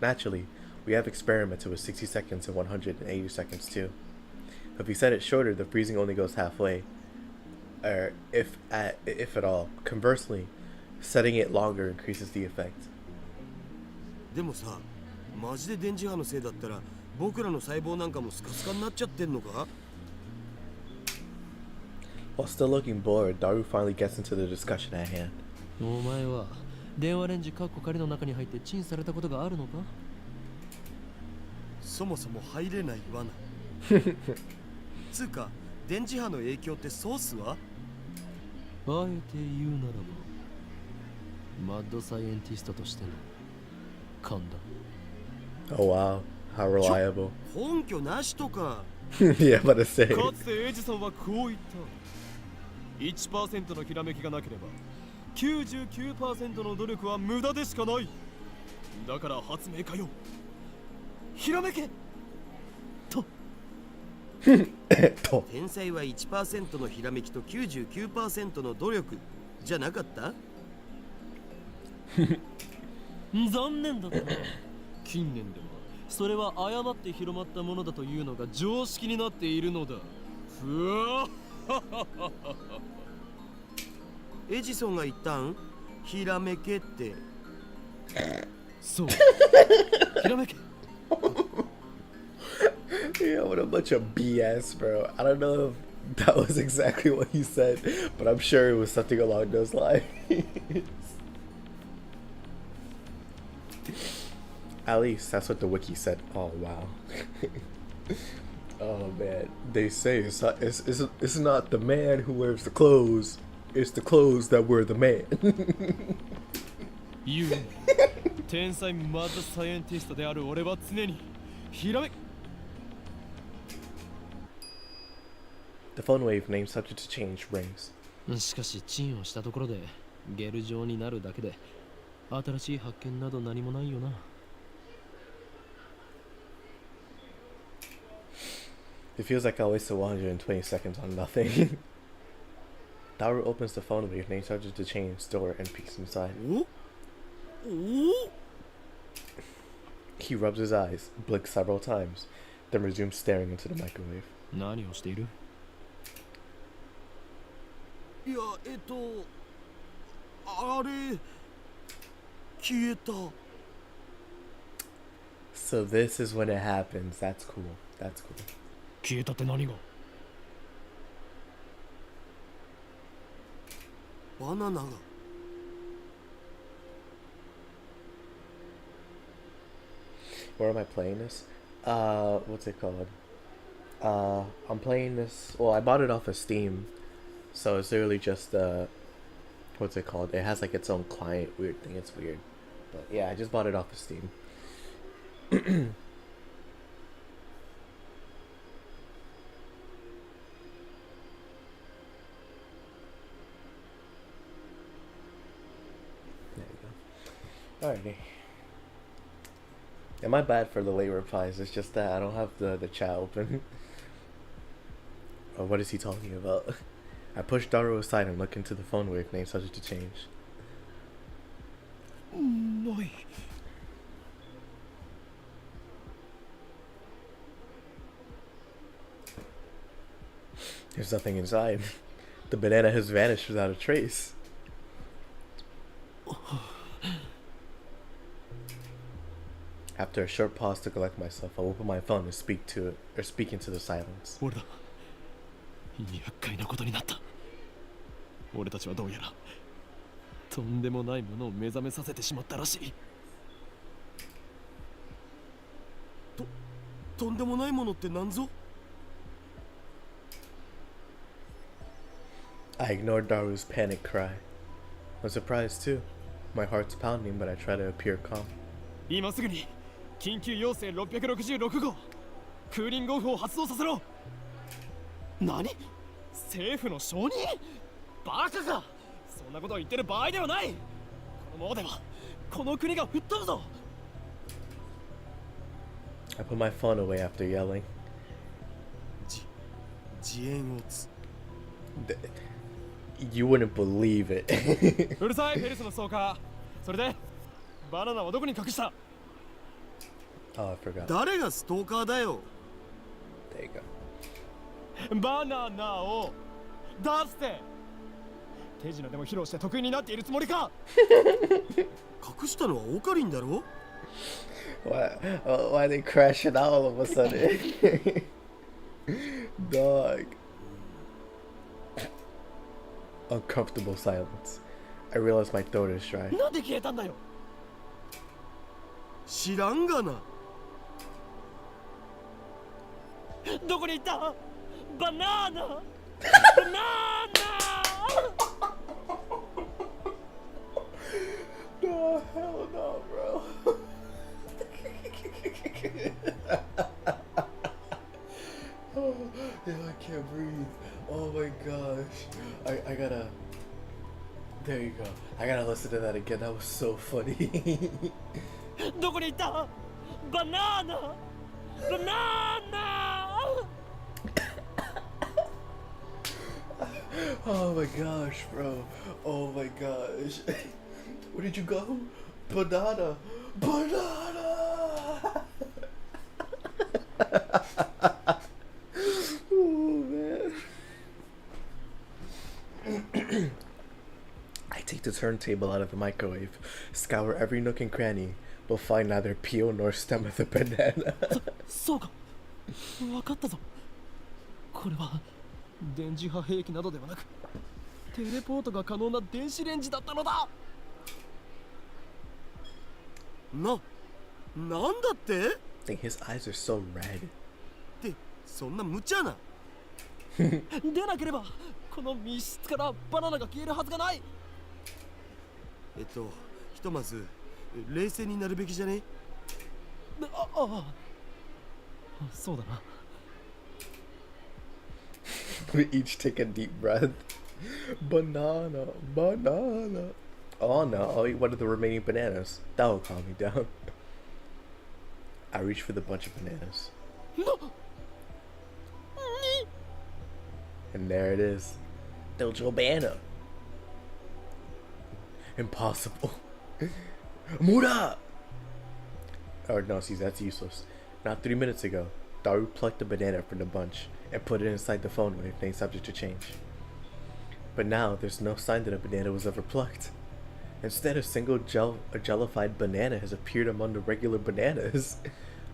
Naturally, we have experimented with 60 seconds and 180 seconds too. If we set it shorter, the freezing only goes halfway, or if at all. Conversely, setting it longer increases the effect. でもさ、マジで電磁波のせいだったら僕らの細胞なんかもスカスカになっちゃってんのか？ While still looking bored, Daru finally gets into the discussion at hand. お前は電話レンジカッコ仮の中に入ってチンされたことがあるのか？そもそも入れない罠。つうか、電磁波の影響ってソースは？あえて言うならば、マッドサイエンティストとしての勘だ。 Oh wow, how reliable. 根拠なしとか。Yeah, but to say. かつてエジソンはこう言った。1% のひらめきがなければ 99% の努力は無駄でしかない。だから発明家よ、ひらめけと。天才は 1% のひらめきと 99% の努力じゃなかった？残念だった。近年ではそれは誤って広まったものだというのが常識になっているのだ。ふわエジソンが言ったん？ひらめけって。そう。ひらめけ。 Yeah, what a bunch of BS, bro. I don't know if that was exactly what he said, but I'm sure it was something along those lines. At least that's what the wiki said. Oh wow. Oh man, they say it's not the man who wears the clothes, it's the clothes that wear the man. 言う。天才マッドサイエンティストである俺は常にひらめ The phone wave, name subject to change, rings. しかしチンをしたところでゲル状になるだけで新しい発見など何もないよな。It feels like I wasted 120 seconds on nothing. Daru opens the phone wave, name subject to change, door, and peeks inside. He rubs his eyes, blinks several times, then resumes staring into the microwave. 何をしている？いや、あれ消えた。 So this is when it happens. That's cool. That's cool. 消えたって何が？バナナが。Where am I playing this? What's it called? I'm playing this. Well, I bought it off of Steam, so it's literally just what's it called? It has like its own client. Weird thing. It's weird, but yeah, I just bought it off of Steam. There you go. Alrighty. Am I bad for the late replies? It's just that I don't have the chat open. Oh, what is he talking about? I push Daru aside and look into the phone wave, name subject to change. ない。 There's nothing inside. The banana has vanished without a trace. After a short pause to collect myself, I open my phone and speak into the silence. 俺だ。厄介なことになった。俺たちはどうやらとんでもないものを目覚めさせてしまったらしい。とんでもないものって何ぞ？ I ignored Daru's panic cry. I'm surprised too. My heart's pounding, but I try to appear calm. 今すぐに緊急要請666号クーリングオフを発動させろ。何？政府の承認？バカか！そんなことを言ってる場合ではない。このままではこの国が吹っ飛ぶぞ。 I put my phone away after yelling. 自演をつ。 You wouldn't believe it. うるさい、フェリスのストーカー。それでバナナはどこに隠した？ Oh, I forgot. 誰がストーカーだよ。 There you go. バナナを出して。手品でも披露して得意になっているつもりか？隠したのはオカリンだろ。 Why they crashing out all of a sudden? Dog. Uncomfortable silence. I realize my throat is dry. なんで消えたんだよ。知らんがな。どこに行った？バナナ。バナナ。No, hell no, bro. Oh, yeah, I can't breathe. Oh my gosh. I gotta. There you go. I gotta listen to that again. That was so funny. どこに行った？バナナ。バナナ。 Oh my gosh, bro. Oh my gosh. Where did you go? Banana. Banana. Oh man. I take the turntable out of the microwave, scour every nook and cranny, but find neither peel nor stem of the banana. そうか。分かったぞ。これは電磁波兵器などではなく、テレポートが可能な電子レンジだったのだ。なんだって？ Dang, his eyes are so red. ってそんな無茶な。でなければこの密室からバナナが消えるはずがない。ひとまず冷静になるべきじゃね？そうだな。We each take a deep breath. Banana, banana. Oh no, I'll eat one of the remaining bananas. That will calm me down. I reach for the bunch of bananas. And there it is. Dojo banana. Impossible. Muda! Oh no, see, that's useless. Not 3 minutes ago, Daru plucked a banana from the bunch and put it inside the phone wave, named subject to change. But now, there's no sign that a banana was ever plucked. Instead, a single jellified banana has appeared among the regular bananas.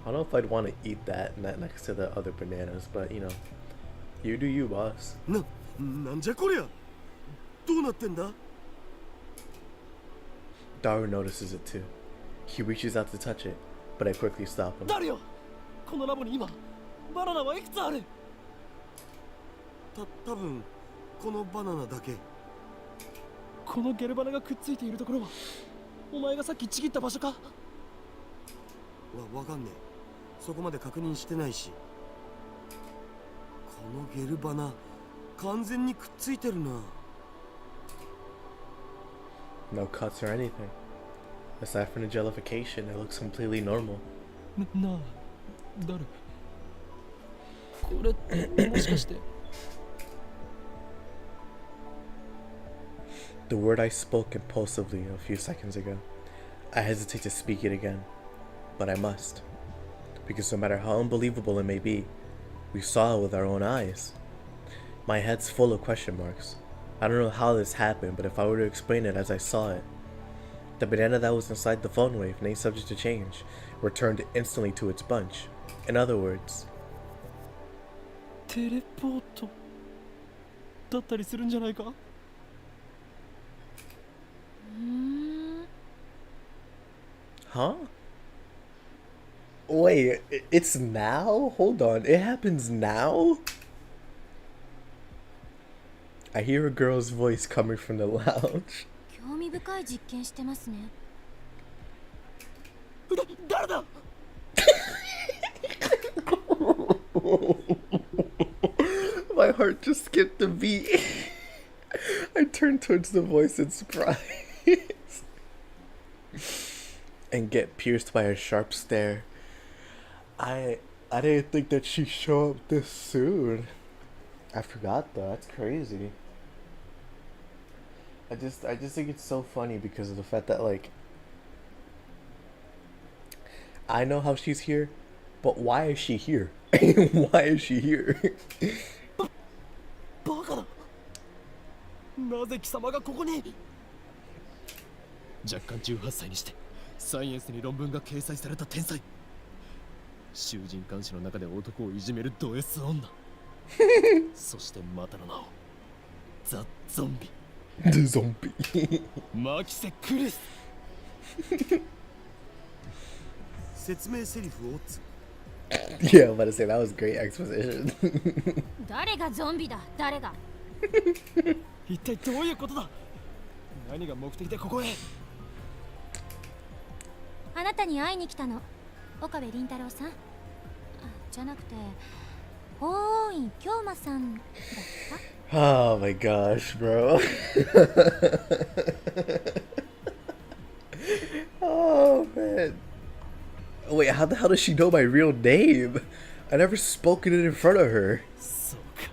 I don't know if I'd want to eat that next to the other bananas, but you know, you do you, boss. なんじゃこりゃどうなってんだ Daru notices it too. He reaches out to touch it, but I quickly stop him. 誰よこのラボに今バナナはいくつある多分このバナナだけこのゲルバナがくっついているところはお前がさっきちぎった場所かわかんねえそこまで確認してないしこのゲルバナ完全にくっついてるな No cuts or anything. Aside from the jellification, it looks completely normal. なあ誰これってもしかして The word I spoke impulsively a few seconds ago. I hesitate to speak it again, but I must. Because no matter how unbelievable it may be, we saw it with our own eyes. My head's full of question marks. I don't know how this happened, but if I were to explain it as I saw it, the banana that was inside the phone wave, named subject to change, returned instantly to its bunch. In other words, テレポートだったりするんじゃないか huh? Wait, it's now? Hold on, it happens now? I hear a girl's voice coming from the lounge. 興味深い実験してますね。誰だ My heart just skipped a beat. I turned towards the voice in surprise and get pierced by a sharp stare. I didn't think that she'd show up this soon. I forgot though. That's crazy. I just think it's so funny because of the fact that like I know how she's here, but why is she here? Why is she here? バカだなぜ貴様がここに若干18歳にしてサイエンスに論文が掲載された天才囚人監視の中で男をいじめるド S 女そしてまたの名をザ・ゾンビ The zombie. マキセ・クリス説明セリフをつ Yeah, I'm about to say that was great exposition. 誰がゾンビだ誰が一体どういうことだ何が目的でここへあなたに会いに来たの岡部倫太郎さんあじゃなくて法王院京馬さんだった Oh my gosh, bro. Oh man. Wait, how the hell does she know my real name? I never spoken it in front of her. そうか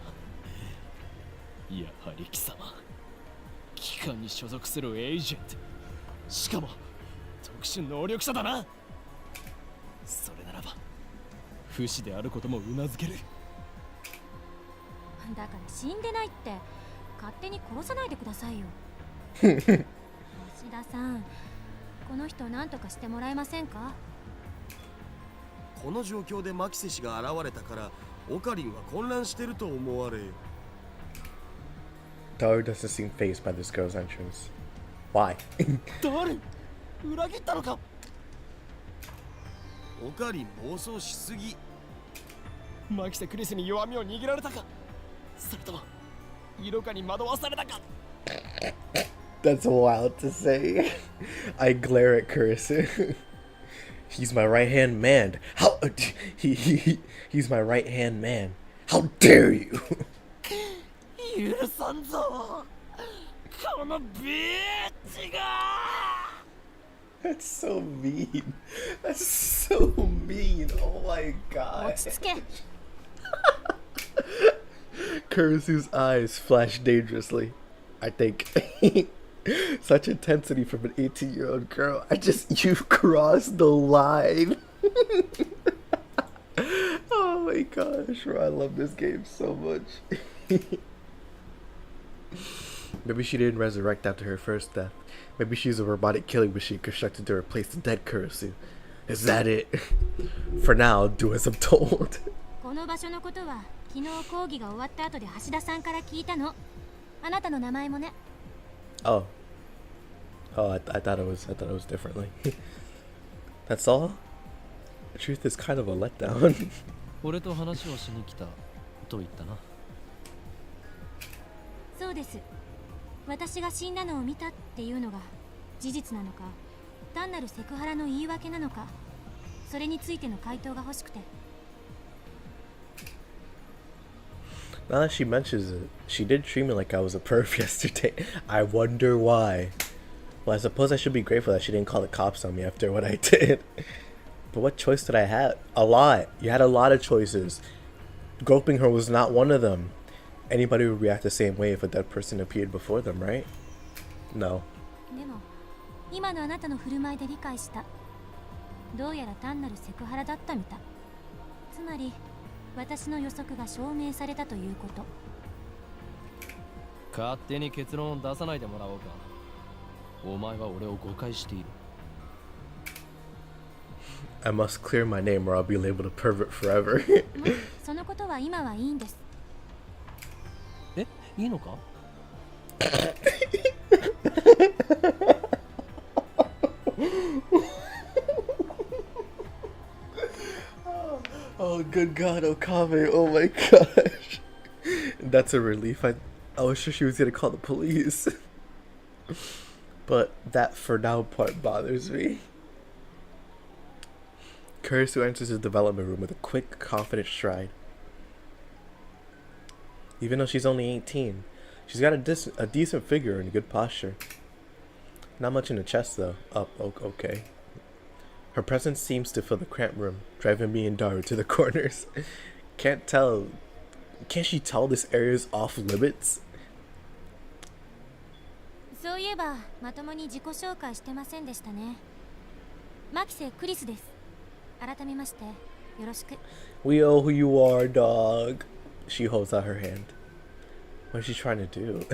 やはり貴様機関に所属するエージェントしかも特殊能力者だなそれならば不死であることもうなずけるだから死んでないって勝手に殺さないでくださいよ吉田さんこの人何とかしてもらえませんかこの状況でマキセ氏が現れたからオカリンは混乱してると思われ Daru doesn't seem fazed by this girl's entrance. Why? 誰裏切ったのかオカリン暴走しすぎマキセ・クリスに弱みを握られたかそれとも色化に惑わされたか That's wild to say. I glare at Chris. He's my right-hand man. How he's my right-hand man. How dare you? 許さんぞこのビーチが That's so mean. That's so mean. Oh my 落 god. ち着け。 Kurisu's eyes flash dangerously. I think. Such intensity from an 18-year-old girl. You crossed the line. Oh my gosh, bro, I love this game so much. Maybe she didn't resurrect after her first death. Maybe she's a robotic killing machine constructed to replace the dead Kurisu. Is that it? For now, do as I'm told. この場所のことは昨日講義が終わった後で橋田さんから聞いたの。あなたの名前もね。Oh. Oh, I thought it was differently. That's all? The truth is kind of a letdown. 俺と話をしに来たと言ったな。そうです。私が死んだのを見たっていうのが事実なのか、単なるセクハラの言い訳なのか、それについての回答が欲しくて。Now that she mentions it, she did treat me like I was a perv yesterday. I wonder why. Well, I suppose I should be grateful that she didn't call the cops on me after what I did. But what choice did I have? A lot. You had a lot of choices. Groping her was not one of them. Anybody would react the same way if a dead person appeared before them, right? No. でも今のあなたの振る舞いで理解した。どうやら単なるセクハラだったみたい。つまり私の予測が証明されたということ。勝手に結論を出さないでもらおうか。お前は俺を誤解している。I must clear my name or I'll be labeled a pervert forever. そのことは今はいいんです。え、いいのかOh, good God, Okame. Oh my gosh. That's a relief. I was sure she was gonna call the police. But that for now part bothers me. Kurisu enters his development room with a quick, confident stride. Even though she's only 18, she's got a decent figure and good posture. Not much in the chest though. Okay. Her presence seems to fill the cramped room, driving me and Daru to the corners. Can't she tell this area is off limits? そういえばまともに自己紹介してませんでしたね。マキセクリスです。改めましてよろしく。 We know who you are, dog. She holds out her hand. What is she trying to do?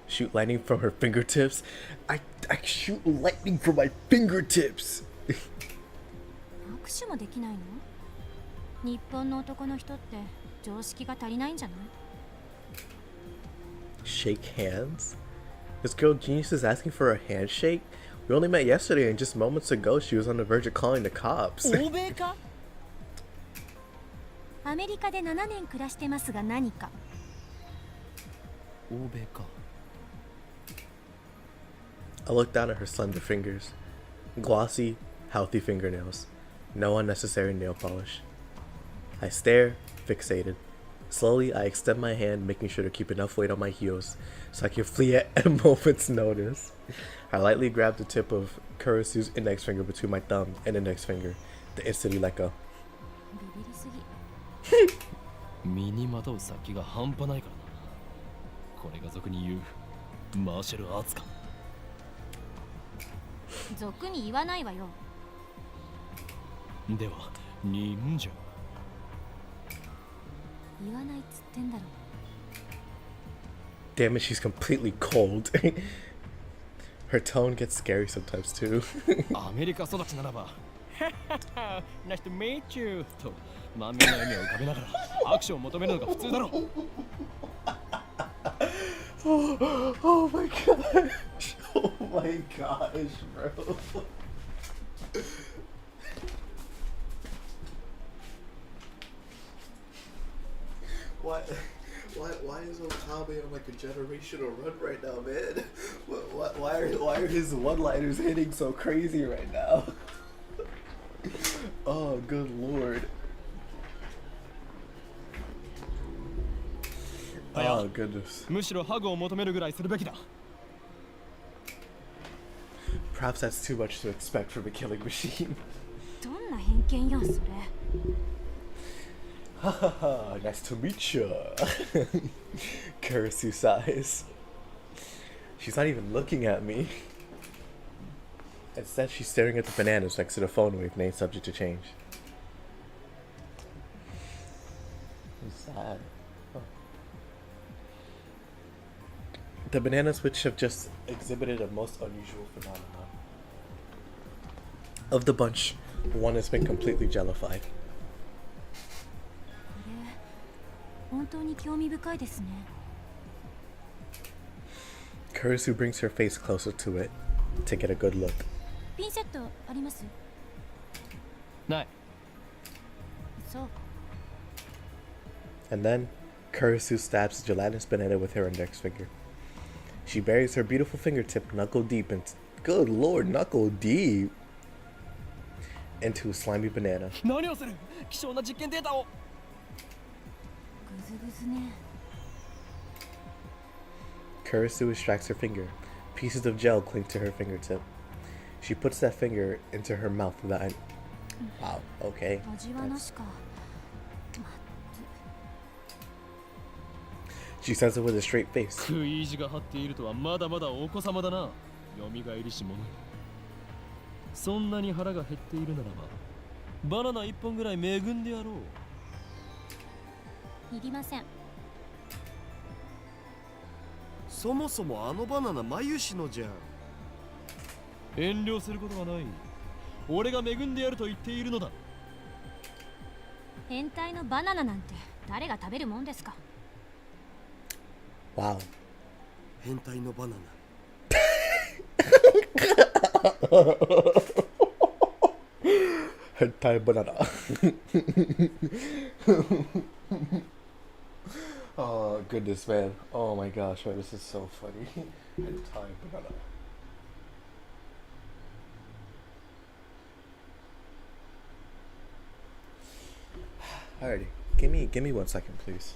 Shoot lightning from her fingertips? I shoot lightning from my fingertips. 握手もできないの？日本の男の人って常識が足りないんじゃない？ Shake hands? This girl genius is asking for a handshake? We only met yesterday and just moments ago she was on the verge of calling the cops. 欧米かアメリカで7年暮らしてますが何か？欧米か I look down at her slender fingers. Glossy, healthy fingernails. No unnecessary nail polish. I stare, fixated. Slowly, I extend my hand, making sure to keep enough weight on my heels so I can flee at a moment's notice. I lightly grab the tip of Kurisu's index finger between my thumb and index finger to instantly let go. ビビりすぎ。身にまとう殺気が半端ないからな。これが俗に言うマーシャルアーツか。俗に言わないわよ。では忍者。言わないっつってんだろ。 Damn it, she's completely cold. Her tone gets scary sometimes too. アメリカ育ちならばNice to meet you と満面の笑みを浮かべながら握手を求めるのが普通だろう。Oh my gosh. Oh my gosh, bro. Why is Okame on like a generational run right now, man? Why are his one-liners hitting so crazy right now? Oh, good lord. Oh goodness. むしろハグを求めるぐらいするべきだ。 Perhaps that's too much to expect from a killing machine. どんな偏見やそれ。 Haha, nice to meet you. Kurisu sighs. She's not even looking at me. Instead, she's staring at the bananas next to the phone with name subject to change. Who's sad? Oh. The bananas, which have just exhibited a most unusual phenomenon. Of the bunch, one has been completely jellified. 本当に興味深いですね。 Kurisu brings her face closer to it to get a good look. ピンセットあります？ない。そう。 And then, Kurisu stabs the gelatinous banana with her index finger. She buries her beautiful fingertip knuckle deep into, good lord, knuckle deep, into a slimy banana. 何をする？希少な実験データを。 ぐずぐずね。 Kurisu extracts her finger. Pieces of gel cling to her fingertip. She puts that finger into her mouth without any... Wow, okay. 味はなしか。 She says it with a straight face. 食い意地が張っているとはまだまだお子様だな。蘇りし者。そんなに腹が減っているならば、バナナ一本ぐらい恵んでやろう。いりません。 そもそもあのバナナ眉しのじゃん。遠慮することはない。俺が恵んでやると言っているのだ。変態のバナナなんて誰が食べるもんですか。 Wow. 変態のバナナ。 Hentai banana. Oh goodness, man. Oh my gosh, man, this is so funny. Hentai banana. Alrighty, give me 1 second, please.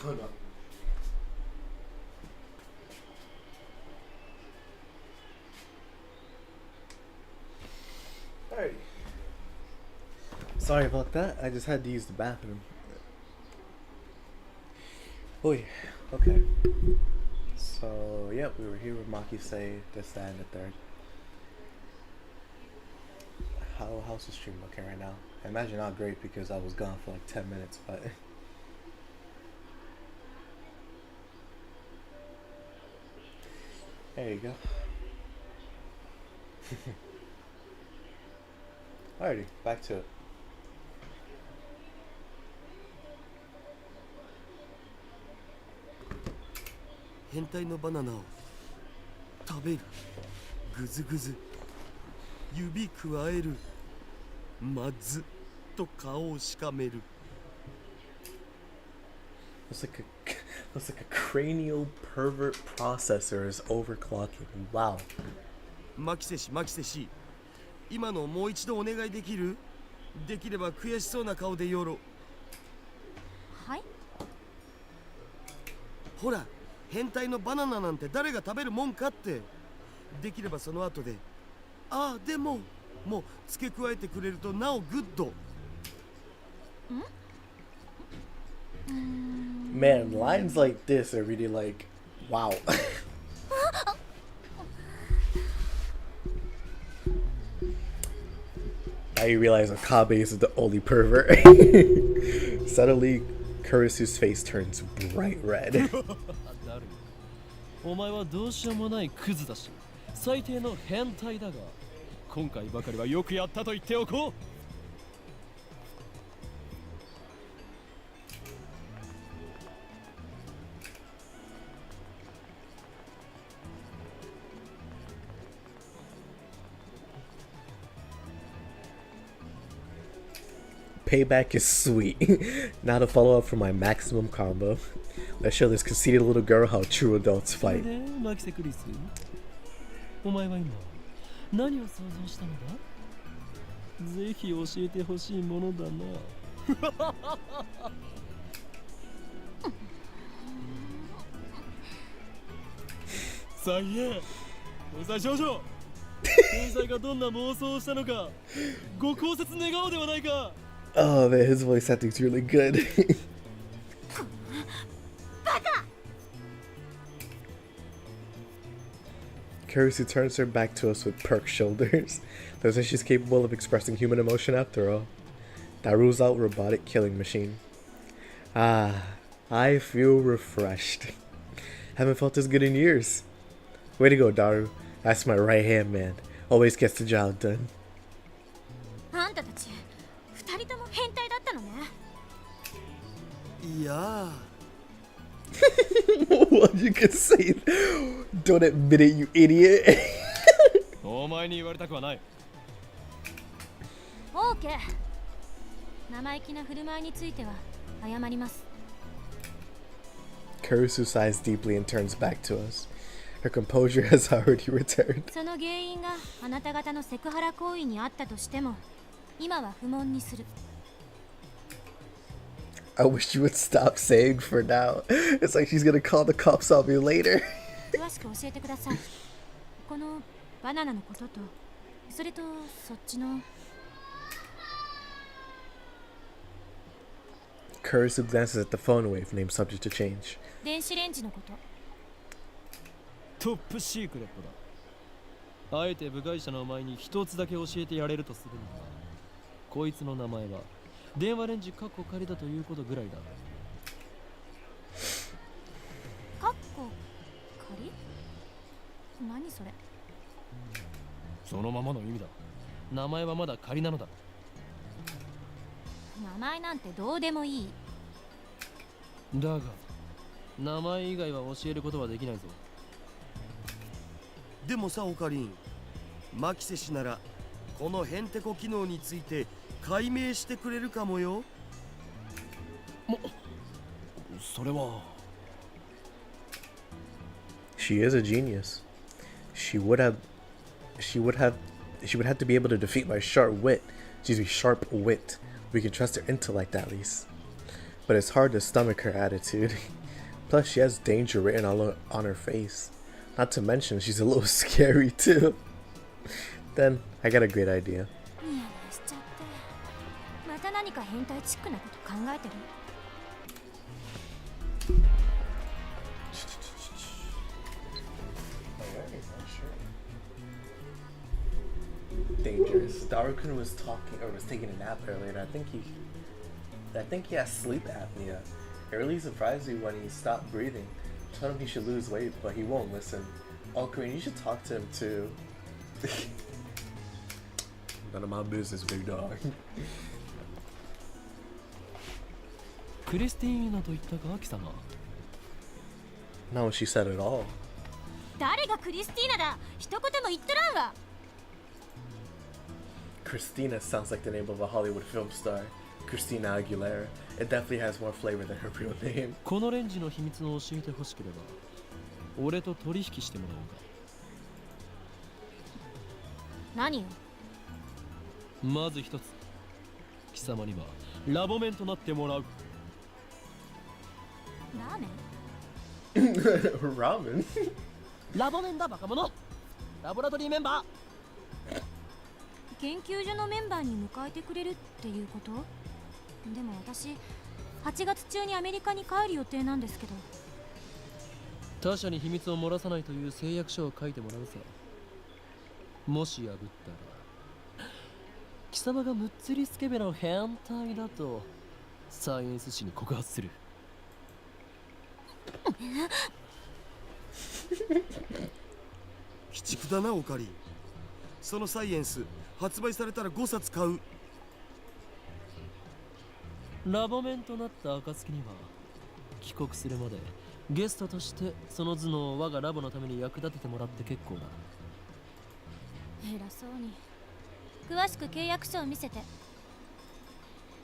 going on? Alrighty. Sorry about that. I just had to use the bathroom. Boy, okay. So, yeah, we were here with Maki say this, that, and the third. How's the stream looking right now? I imagine not great because I was gone for like 10 minutes, but there you go. Alrighty, back to it. hentaiのバナナを食べる。ぐずぐず。指くわえる。まずと顔をしかめる。Looks like a cranial pervert processor is overclocking. Wow. マキセシ。今のもう一度お願いできる？できれば悔しそうな顔でよろ。はい。ほら、変態のバナナなんて誰が食べるもんかって。できればその後で、ああでも付け加えてくれるとなおグッド。Man, lines like this are really like, wow. Now you realize Akabe isn't the only pervert. Suddenly, Kurisu's face turns bright red. お前はどうしようもないクズだし、最低の変態だが、今回ばかりはよくやったと言っておこう。Payback is sweet. Now to follow up for my maximum combo. Let's show this conceited little girl how true adults fight. マキセクリス、お前は今何を想像したのだ？ぜひ教えてほしいものだな。さあ言え、さあ少々。天才がどんな妄想をしたのか、ご考説願おうではないか。Oh man, his voice acting's really good. Kurisu turns her back to us with perked shoulders. Looks like she's capable of expressing human emotion after all. That rules out robotic killing machine. Ah, I feel refreshed. Haven't felt this good in years. Way to go, Daru. That's my right hand man. Always gets the job done. あんたたち二人とも変態だったのね。いや What you can say? Don't admit it, you idiot. お前に言われたくはない。オーケー。生意気な振る舞いについては謝ります。Kurisu sighs deeply and turns back to us. Her composure has already returned. その原因があなた方のセクハラ行為にあったとしても、今は不問にする。I wish you would stop saying for now. It's like she's gonna call the cops on me later. 詳しく教えてください。このバナナのことと、それとそっちの。Kurisu glances at the phone wave, name subject to change. 電子レンジのこと。トップシークレットだ。あえて部外者のお前に一つだけ教えてやれるとするのだ。こいつの名前は電話レンジカッコ仮だということぐらいだ。カッコ仮？何それ？そのままの意味だ。名前はまだ仮なのだ。名前なんてどうでもいい。だが名前以外は教えることはできないぞ。でもさオカリン、マキセ氏ならこのヘンテコ機能について解明してくれるかもよ。それは。She is a genius. She would have to be able to defeat my sharp wit. We can trust her intellect at least. but it's hard to stomach her attitude. Plus, she has danger written on her face. Not to mention, she's a little scary too. Then, I got a great idea. ニヤニヤしちゃってまた何か変態チックなこと考えてる Dangerous. Darukun was talking or was taking a nap earlier, and I think he has sleep apnea. It really surprised me when he stopped breathing. Told him he should lose weight, but he won't listen. Oh, Korean, you should talk to him too. None of my business, big dog. クリスティーナと言ったか貴様 Not what she said at all. 誰がクリスティーナだ一言も言っとらんわ Christina sounds like the name of a Hollywood film star. Christina Aguilera. It definitely has more flavor than her real name. このレンジの秘密を教えてほしければ俺と取引してもらおうか何よまず一つ貴様にはラボメンとなってもらうラーメン Ramen? ラボメンだバカ者ラボラトリーメンバー研究所のメンバーに迎えてくれるっていうことでも私8月中にアメリカに帰る予定なんですけど他者に秘密を漏らさないという誓約書を書いてもらうさもし破ったら貴様がむっつりスケベの変態だとサイエンス誌に告発する鬼畜だなオカリン。そのサイエンス発売されたら5冊買う。ラボメンとなった暁には帰国するまでゲストとしてその頭脳を我がラボのために役立ててもらって結構だ偉そうに詳しく契約書を見せて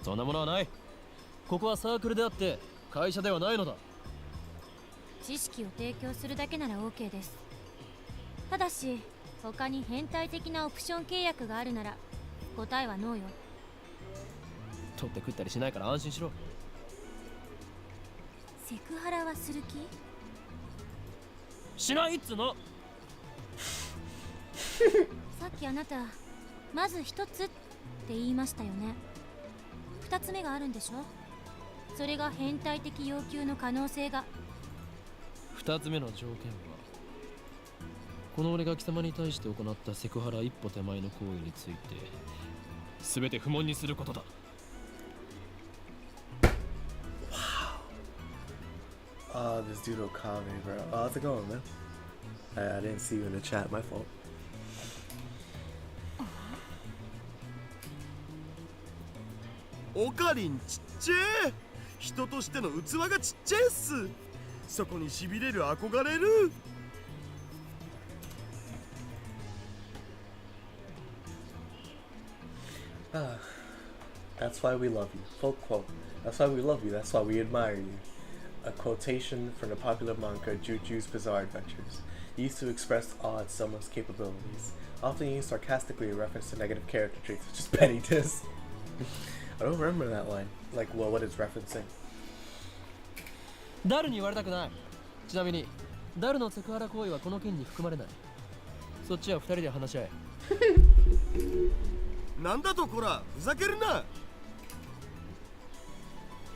そんなものはない。ここはサークルであって会社ではないのだ。知識を提供するだけなら OK です。ただし他に変態的なオプション契約があるなら答えはノーよ。取って食ったりしないから安心しろ。セクハラはする気？しないっつの。さっきあなたまず一つって言いましたよね。二つ目があるんでしょ。それが変態的要求の可能性が。二つ目の条件はこの俺が貴様に対して行ったセクハラ一歩手前の行為について全て不問にすることだ。This dude Okave, bro. How's it going, man? I didn't see you in the chat. My fault. オカリンちっちゃい。人としての器がちっちゃいっす。そこに痺れる憧れる。That's why we love you. Full quote. That's why we love you. That's why we admire you. A quotation from the popular manga Juju's Bizarre Adventures, used to express awe at someone's capabilities, often used sarcastically in reference to negative character traits such as pettiness. I don't remember that line. Like, well, what it's referencing. ダルに言われたくない。ちなみにダルのセクハラ行為はこの件に含まれない。そっちは二人で話し合え。なんだとこら、ふざけるな。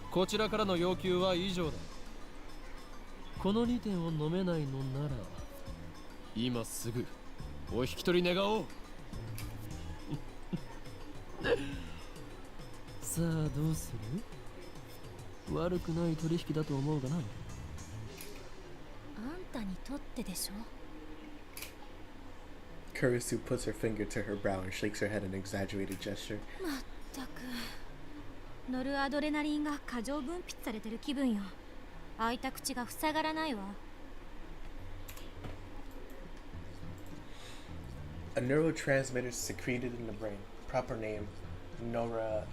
こちらからの要求は以上だ。この2点を飲めないのなら今すぐお引き取り願おう。さあどうする？悪くない取引だと思うがな。あんたにとってでしょ。 Kurisu puts her finger to her brow and shakes her head in an exaggerated gesture. まったくノルアドレナリンが過剰分泌されてる気分よ。開いた口が塞がらないわ。 A neurotransmitter secreted in the brain. Proper name, norepinephrine?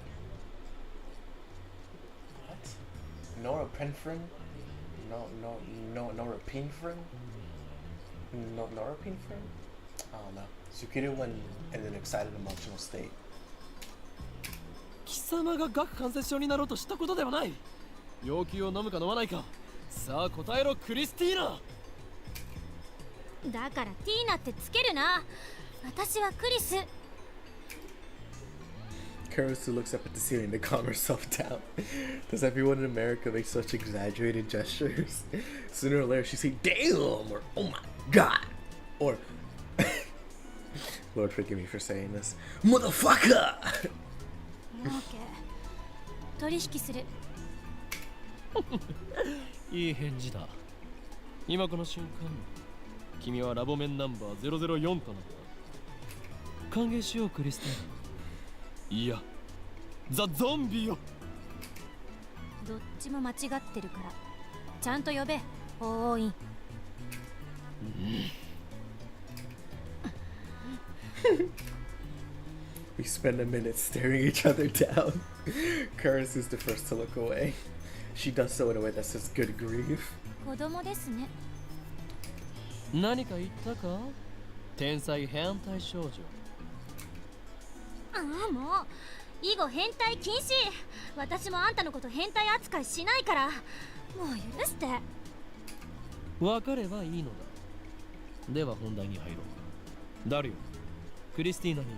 Norepinephrine? Norepinephrine? I don't know. Secreted when in an excited emotional state. 貴様が顎関節症になろうとしたことではない。要求を飲むか飲まないか。さあ答えろクリスティーナ。だからティーナってつけるな。私はクリス。 Karasu looks up at the ceiling to calm herself down. Does everyone in America make such exaggerated gestures? Sooner or later she say damn or oh my god or Lord forgive me for saying this, motherfucker. オーケー。取引する。いい返事だ。今この瞬間君はラボメンナンバー004となった。歓迎しようクリスティーナ。いや、ザ・ゾンビよ。どっちも間違ってるからちゃんと呼べ、法王院。We spend a minute staring each other down. Karis is the first to look away. She does so in a way that says good grief. 子供ですね。何か言ったか天才変態少女。ああもう以後変態禁止。私もあんたのこと変態扱いしないから、もう許して。分かればいいのだ。では本題に入ろう。ダリオ、クリスティーナに。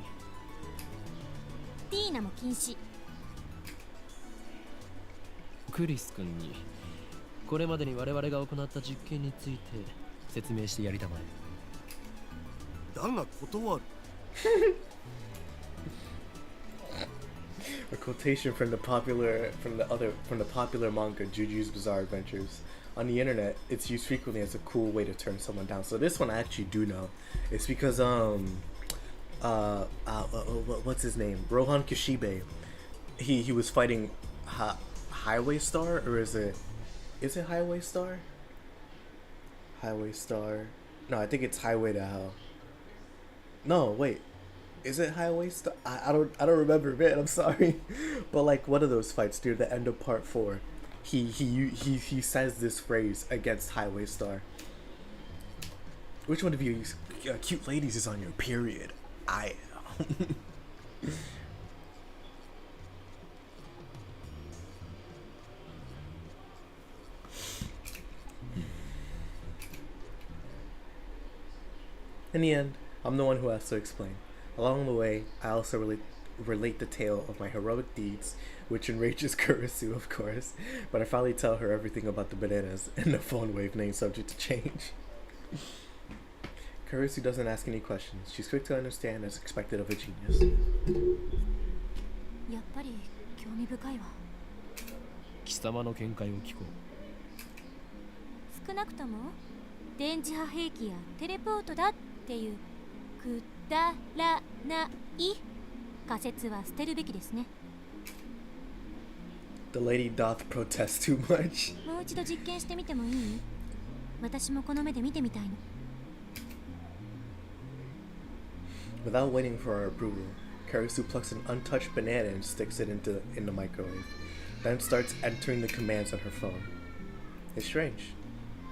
ティーナも禁止。クリス君にこれまでに我々が行った実験について説明してやりたまえ。だが断る。A quotation from the popular manga Juju's Bizarre Adventures. On the internet, it's used frequently as a cool way to turn someone down. So this one I actually do know. It's because what's his name? Rohan Kishibe. He was fighting Highway Star, or is it Highway Star? Highway Star. No, I think it's Highway to Hell. No, wait. Is it Highway Star? I don't remember, man. I'm sorry. But like one of those fights near the end of part 4, he says this phrase against Highway Star. Which one of you cute ladies is on your period? I am. In the end, I'm the one who has to explain. Along the way, I also relate the tale of my heroic deeds, which enrages Kurisu, of course, but I finally tell her everything about the bananas and the phone wave name subject to change. Kurisu doesn't ask any questions. She's quick to understand as expected of a genius. やっぱり興味深いわ。貴様の見解を聞こ少なくとも電磁波兵器やテレポートだっていうくだらない仮説は捨てるべきですね。The lady doth protest too much. もう一度実験してみてもいい？私もこの目で見てみたいの。Without waiting for our approval, Kurisu plucks an untouched banana and sticks it in the microwave, then starts entering the commands on her phone. It's strange.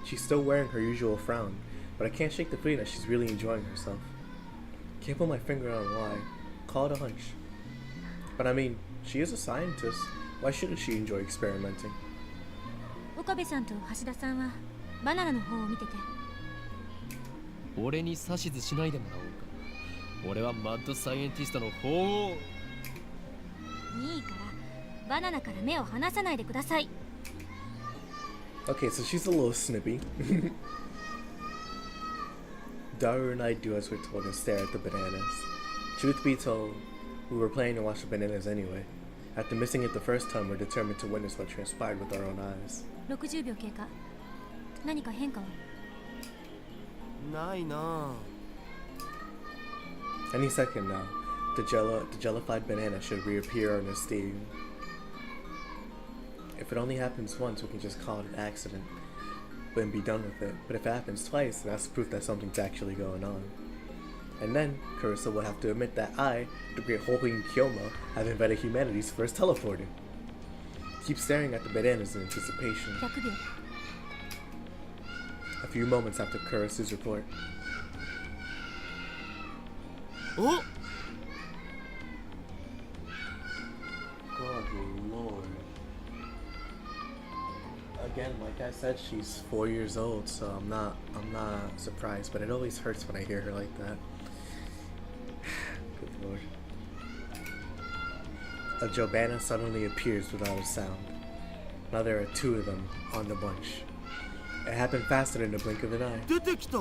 She's still wearing her usual frown, but I can't shake the feeling that she's really enjoying herself. Can't put my finger on why. Call it a hunch. But I mean, she is a scientist. Why shouldn't she enjoy experimenting? 岡部さんと橋田さんはバナナの方を見てて。う。俺に指図しないでもらおうか。俺はマッドサイエンティストの法王。いいからバナナから目を離さないでください。Okay, so she's a little snippy. Daru and I do as we're told and stare at the bananas. Truth be told, we were planning to watch the bananas anyway. After missing it the first time, we're determined to witness what transpired with our own eyes. 60秒経過。何か変化は？ないな。 Any second now, the jellified banana should reappear on the steam. If it only happens once, we can just call it an accident and be done with it. But if it happens twice, then that's proof that something's actually going on. And then, Kurisa will have to admit that I, the great Hohin Kyomo, have invented humanity's first teleporter. Keep staring at the bananas in anticipation. 100秒。 A few moments after Kurisu's report. お God Lord. again, like I said, she's 4 years old, so I'm not surprised. But it always hurts when I hear her like that. Good lord. A Jobana suddenly appears without a sound. Now there are two of them on the bunch. It happened faster than the blink of an eye. 出てきた。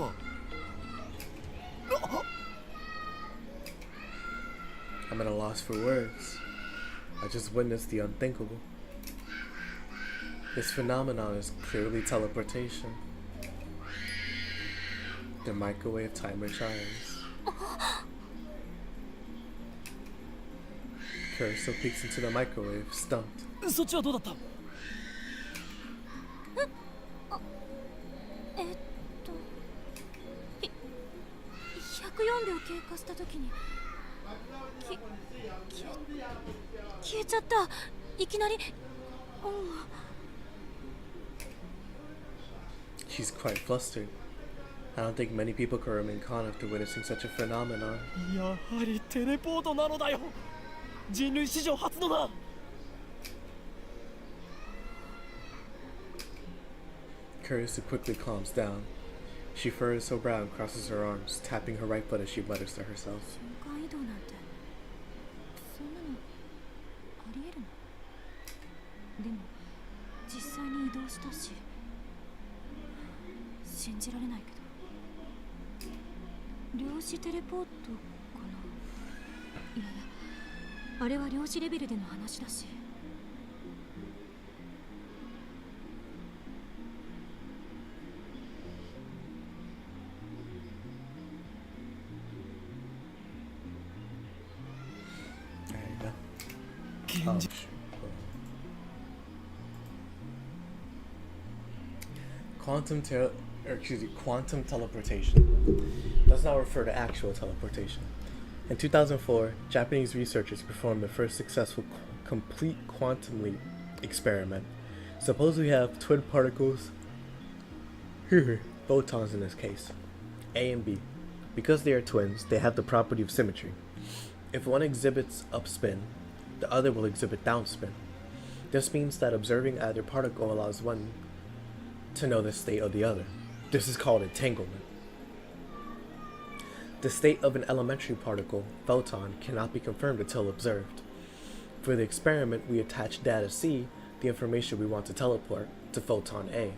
I'm at a loss for words. I just witnessed the unthinkable. This phenomenon is clearly teleportation. The microwave timer chimes. Curso peeks into the microwave, stumped. そっちはどうだった？104秒経過した時に消えちゃった。いきなり。She's quite flustered. I don't think many people can remain calm after witnessing such a phenomenon. やはりテレポートなのだよ。人類史上初のだ。Curtis quickly calms down. She furrows her brow and crosses her arms, tapping her right foot as she mutters to herself. 瞬間移動なんてそんなのありえるの？でも実際に移動したし信じられないけど量子テレポートかな。いやいやあれは量子レベルでの話だし。Oh, quantum teleportation does not refer to actual teleportation. In 2004, Japanese researchers performed the first successful complete quantum leap experiment. Suppose we have twin particles, photons in this case, A and B. Because they are twins, they have the property of symmetry. If one exhibits upspin, the other will exhibit downspin. This means that observing either particle allows one to know the state of the other. This is called entanglement. The state of an elementary particle, photon, cannot be confirmed until observed. For the experiment, we attach data C, the information we want to teleport, to photon A.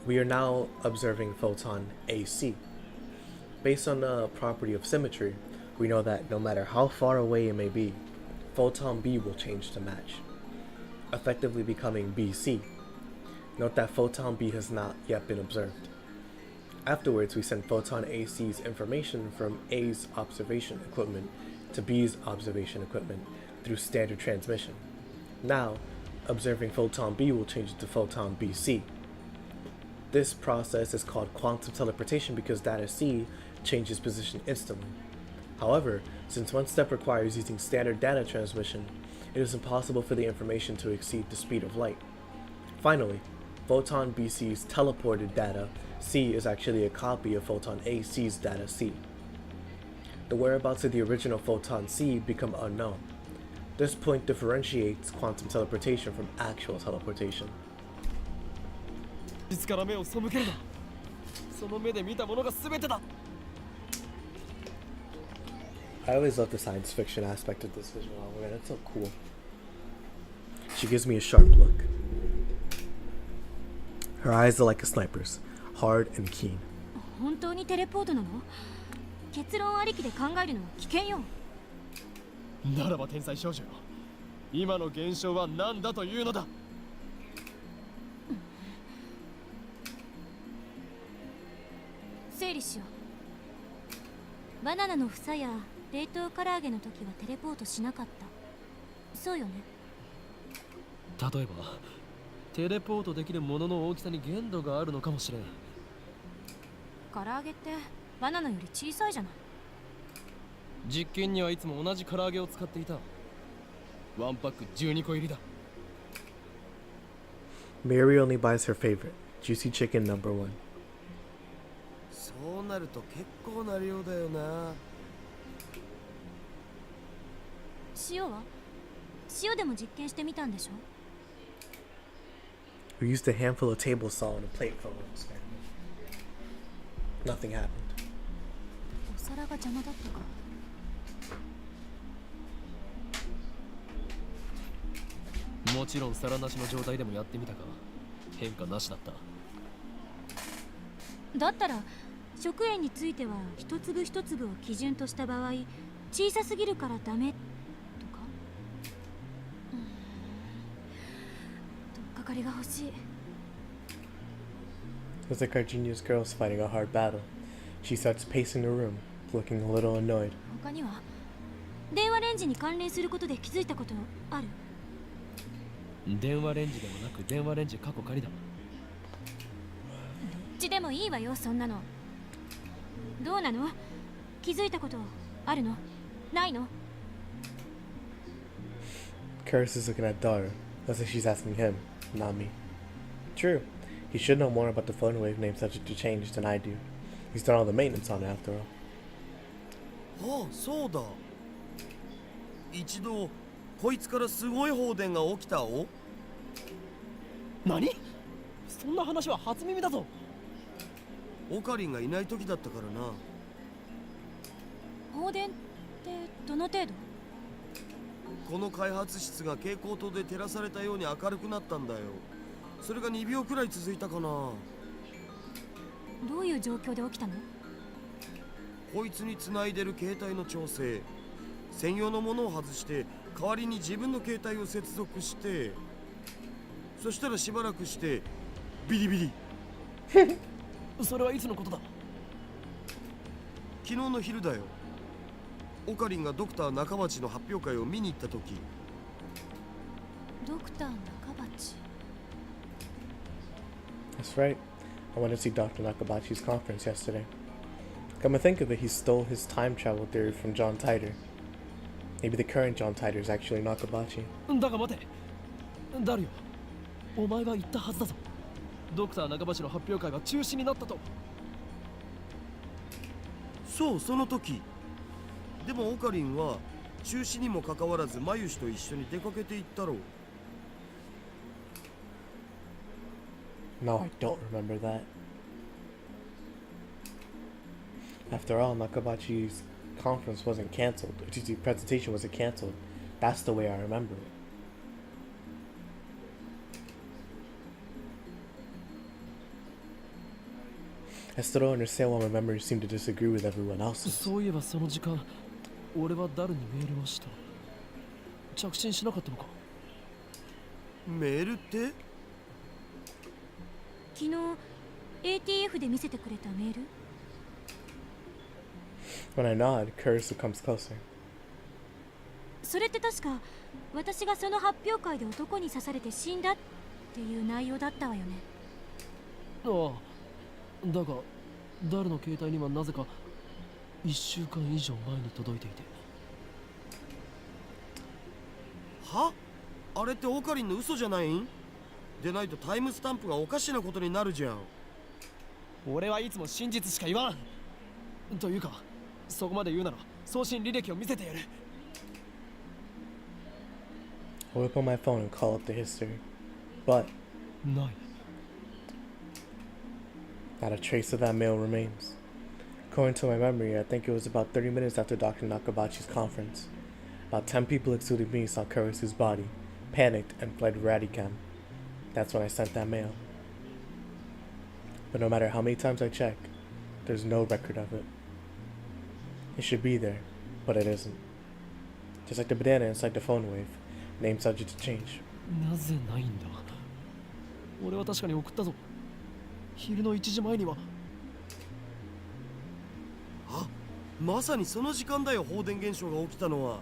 We are now observing photon AC. Based on the property of symmetry, we know that no matter how far away it may be, photon B will change to match, effectively becoming BC. Note that photon B has not yet been observed. Afterwards, we send photon AC's information from A's observation equipment to B's observation equipment through standard transmission. Now, observing photon B will change it to photon BC. This process is called quantum teleportation because data C changes position instantly. However, since one step requires using standard data transmission, it is impossible for the information to exceed the speed of light. Finally, photon BC's teleported data C is actually a copy of photon AC's data C. The whereabouts of the original photon C become unknown. This point differentiates quantum teleportation from actual teleportation. 実から目を背けるな。その目で見たものが全てだ。I always love the science fiction aspect of this visual novel, man. It's so cool. She gives me a sharp look. Her eyes are like a sniper's, hard and keen. 本当にテレポートなの？結論ありきで考えるのは危険よ。ならば天才少女よ。今の現象は何だというのだ。整理しよう。バナナの房や冷凍唐揚げの時はテレポートしなかった。そうよね。例えばテレポートできるものの大きさに限度があるのかもしれん。唐揚げってバナナより小さいじゃない。実験にはいつも同じ唐揚げを使っていた。ワンパック12個入りだ。Mary only buys her favorite, juicy chicken No.1. そうなると結構な量だよな。塩は？塩でも実験してみたんでしょ？ We used a handful of table salt and a plate full of spam. Nothing happened. お皿が邪魔だったか。もちろん皿なしの状態でもやってみたが変化なしだった。だったら食塩については一粒一粒を基準とした場合小さすぎるからダメとか、とっかかりが欲しい。 It's like our genius girl's fighting a hard battle. She starts pacing the room, looking a little annoyed. 他には電話レンジに関連することで気づいたことある？電話レンジでもなく電話レンジ過去仮だ。どっちでもいいわよ、そんなの。どうなの？気づいたことあるの？ないの？ Curse is looking at Dara, as if she's asking him, not me. True, he should know more about the phone wave name subject to change than I do. He's done all the maintenance on it after all. ああ、そうだ。一度こいつからすごい放電が起きたお。何？そんな話は初耳だぞ。オカリンがいない時だったからな。放電ってどの程度？この開発室が蛍光灯で照らされたように明るくなったんだよ。それが2秒くらい続いたかな。どういう状況で起きたの？こいつに繋いでる携帯の調整、専用のものを外して代わりに自分の携帯を接続して、そしたらしばらくしてビリビリ。それはいつのことだ？昨日の昼だよ。オカリンがドクター中町の発表会を見に行った時。ドクター中鉢。 That's right. I went to see Dr. Nakabachi's conference yesterday. Come to think of it, he stole his time travel theory from John Titor. Maybe the current John Titor is actually Nakabachi. だが待て。ダルよ。お前が言ったはずだぞ。ドクター中橋の発表会が中止になったと。そう、その時。でもオカリンは中止にもかかわらずマユシと一緒に出かけていったろう。 No, I don't remember that. After all, Nakabachi's conference wasn't cancelled. Excuse me, presentation wasn't cancelled. That's the way I remember it. I still don't understand why my memories seem to disagree with everyone else's. そういえばその時間、俺はダルにメールをした。着信しなかったのか？メールって？昨日 ATF で見せてくれたメール？ When I nod, Curse comes closer. それって確か私がその発表会で男に刺されて死んだっていう内容だったわよね。ああ、だがダルの携帯にはなぜか1週間以上前に届いていて。は？あれってオカリンの嘘じゃないん？でないとタイムスタンプがおかしなことになるじゃん。俺はいつも真実しか言わん。というか、そこまで言うなら送信履歴を見せてやる。I whip on my phone and call up the history. But ない。 not a trace of that mail remains. According to my memory, I think it was about 30 minutes after Dr. Nakabachi's conference. About 10 people excluding me saw Kurisu's body, panicked, and fled Radicam. That's when I sent that mail. But no matter how many times I check, there's no record of it. It should be there, but it isn't. Just like the banana inside the phone wave, name subject to change. なぜないんだ？俺は確かに送ったぞ。昼の1時前には。あ、まさにその時間だよ。放電現象が起きたのは。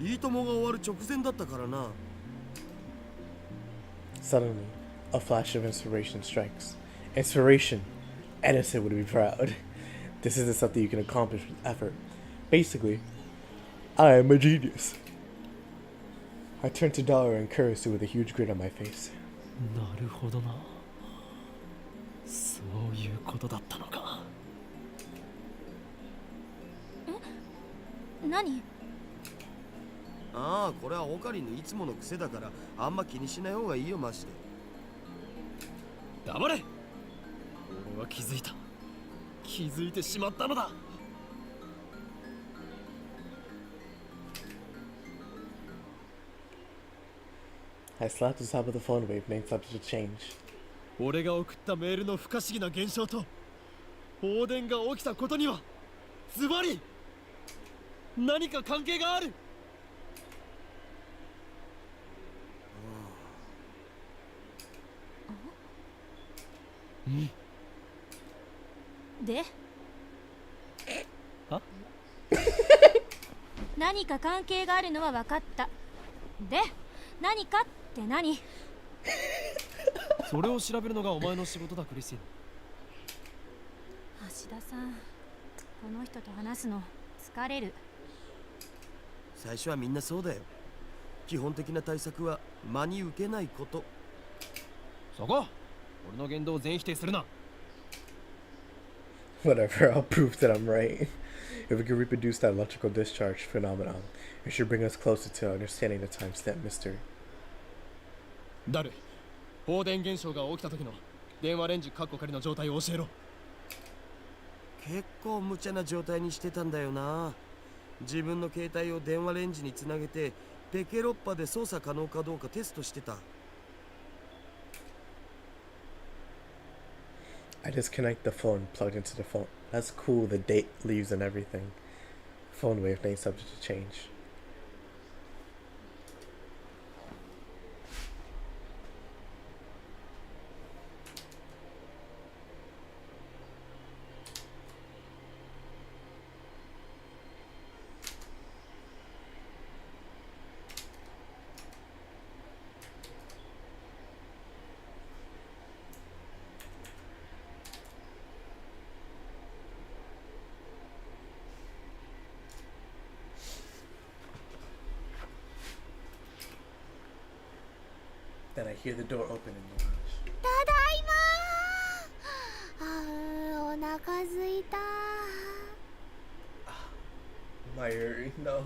いいともが終わる直前だったからな。Suddenly, a flash of inspiration strikes. Inspiration! Edison would be proud. This isn't something you can accomplish with effort. Basically, I am a genius. I turn to Dollar and Kurisu with a huge grin on my face. なるほどな。そういうことだったのか。何？ああ、これはオカリンのいつもの癖だからあんま気にしない方がいいよ、マジで。黙れ。俺は気づいた。気づいてしまったのだ。I slapped the top of the phone wave, named subject to change. 俺が送ったメールの不可思議な現象と放電が起きたことにはズバリ何か関係がある。では何か関係があるのは分かった。で何かって何？それを調べるのがお前の仕事だ、クリスティン。橋田さん、この人と話すの疲れる。最初はみんなそうだよ。基本的な対策は真に受けないこと。そこ俺の言動を全否定するな。Whatever, I'll prove that I'm right. If we can reproduce that electrical discharge phenomenon, it should bring us closer to understanding the timestamp mystery. ダル、放電現象が起きた時の電話レンジカッコ仮の状態を教えろ。結構無茶な状態にしてたんだよな。自分の携帯を電話レンジにつなげてペケロッパで操作可能かどうかテストしてた。I disconnect the phone, plugged into the phone. That's cool, the date leaves and everything. Phone wave name subject to change. Then I hear the door open in the lounge. ただいまー。お腹すいた。Mayuri, no.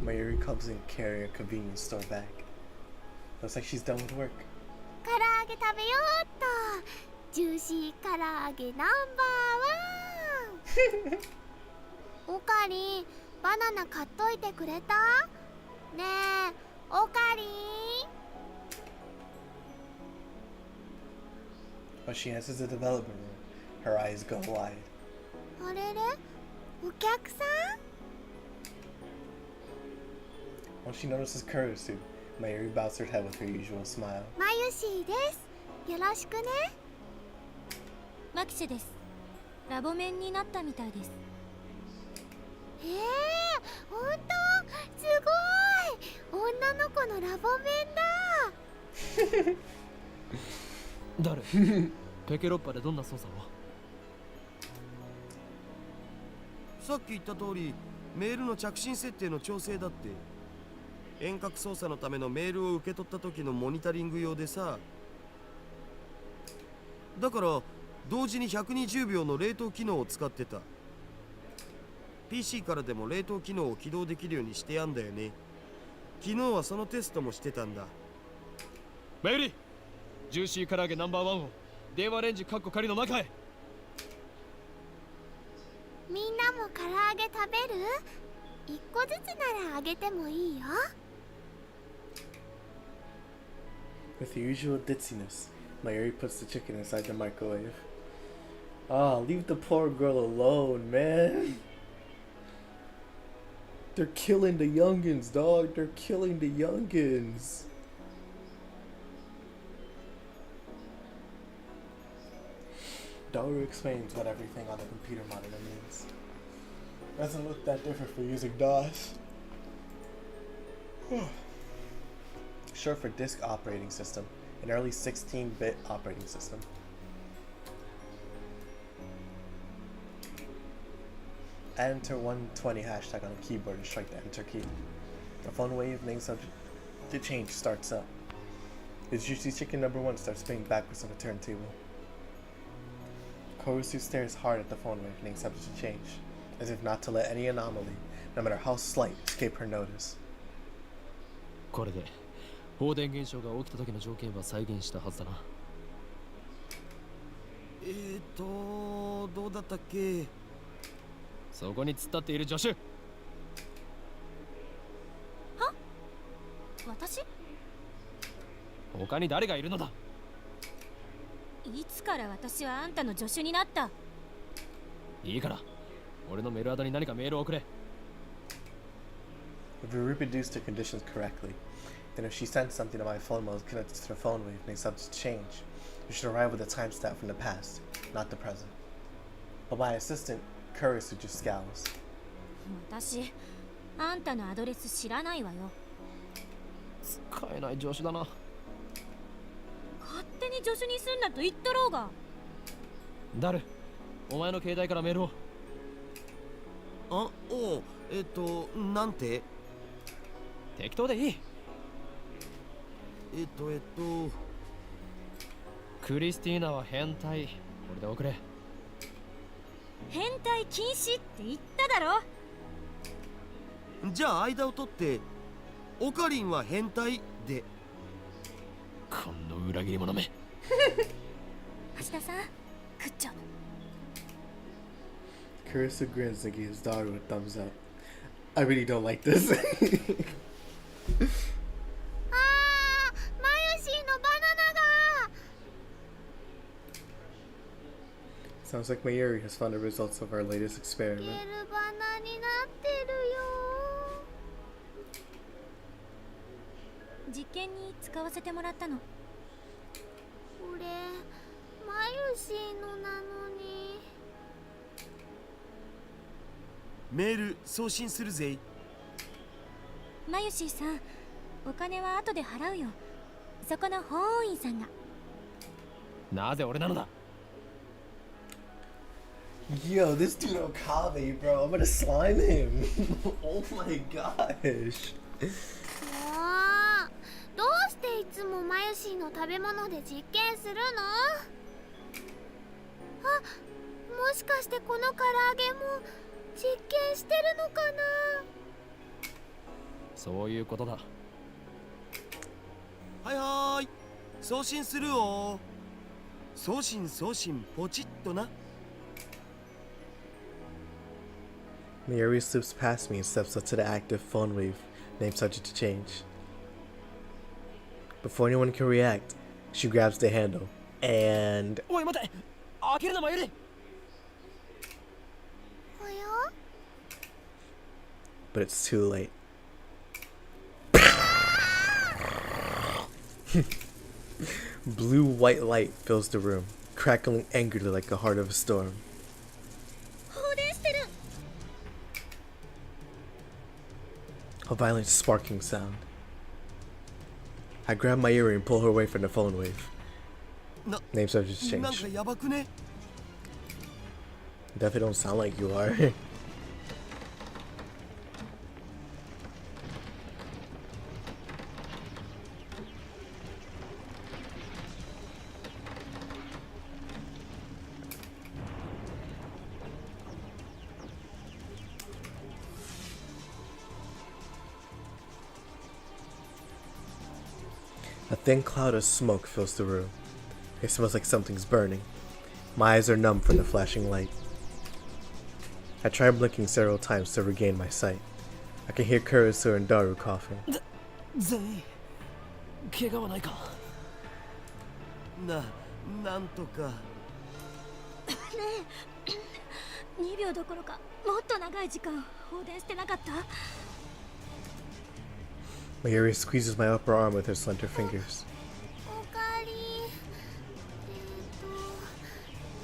Mayuri comes in carrying a convenience store bag. Looks like she's done with work. 唐揚げ食べようっと。ジューシー唐揚げナンバーワン。おかりん、バナナ買っといてくれた？ねえ、おかりん。When she enters the development room, her eyes go wide. あれれ？お客さん？ When she notices Kurisu, Mayuri bows her head with her usual smile. まゆしーです。よろしくね。マキシェです。ラボメンになったみたいです。ほんと？すごい！女の子のラボメンだ。誰ペケロッパでどんな操作を？さっき言った通りメールの着信設定の調整だって。遠隔操作のためのメールを受け取った時のモニタリング用でさ。だから同時に120秒の冷凍機能を使ってた。 PC からでも冷凍機能を起動できるようにしてやんだよね。昨日はそのテストもしてたんだ。メイリー、ジューシー唐揚げナンバーワンを電話レンジカッコ仮の中へ。みんなも唐揚げ食べる？一個ずつならあげてもいいよ。 With the usual ditziness, Mayuri puts the chicken inside the microwave. Ah, leave the poor girl alone, man. They're killing the youngins, dog. They're killing the youngins. Daru explains what everything on the computer monitor means. Doesn't look that different for using DOS. Short for Disk Operating System, an early 16-bit operating system. Enter 120 hashtag on the keyboard and strike the enter key. The phone wave name subject to change starts up. The juicy chicken number 1 starts spinning backwards on the turntable. Korusu stares hard at the phone wave name subject to change, as if not to let any anomaly, no matter how slight, escape her notice. これで放電現象が起きた時の条件は再現したはずだな。どうだったっけ。そこに突っ立っている助手。私？他に誰がいるのだ。いつから私はあんたの助手になった？いいから俺のメールアドに何かメールを送れ。 If we reproduced the conditions correctly, then if she sent something to my phone while it was connected to the phone wave and subject to change, it should arrive with a timestamp from the past, not the present. But my assistant, Kurisu, just scowls. 私、あんたのアドレス知らないわよ。使えない助手だな。勝手に助手にすんなと言っとろうが。ダル、お前の携帯からメールを。あ、おう、なんて。適当でいい。クリスティーナは変態。これで送れ。変態禁止って言っただろ。じゃあ間を取ってオカリンは変態で。この裏切り者め。橋田さん、グッジョブ。Kurisu grins and gives Daru a thumbs up. I really don't like this. マユシーのバナナが。 Sounds like Mayuri has found the results of our latest ゲ experiment. ルバナになってるよ。実験に使わせてもらったの。これマユシーのなのに。メール送信するぜ。マユシーさん、お金は後で払うよ。そこの法王院さんが。なぜ俺なのだ。 Yo, this dude Okabe, bro. I'm gonna slime him. Oh my gosh. もうどうしていつもマユシーの食べ物で実験するの？あ、もしかしてこの唐揚げも実験してるのかな？そういうことだ。はいはーい、送信するよ。送信ポチッとな。Mayuri slips past me and steps up to the active phone wave, name subject to change. Before anyone can react, she grabs the handle and おい待て、開けるなマユリ。おや？ but it's too late. Blue white light fills the room, crackling angrily like the heart of a storm. 放電してる。 A violent sparking sound. I grab my ear and pull her away from the phone wave. な、 Name subject to なんか change. やばくね？ Definitely don't sound like you are. A thin cloud of smoke fills the room. It smells like something's burning. My eyes are numb from the flashing light. I try blinking several times to regain my sight. I can hear Kurisu and Daru coughing. 全員怪我はないか。なんとか。2秒どころかもっと長い時間放電してなかった？ Mayuri squeezes my upper arm with her slender fingers. おかえり。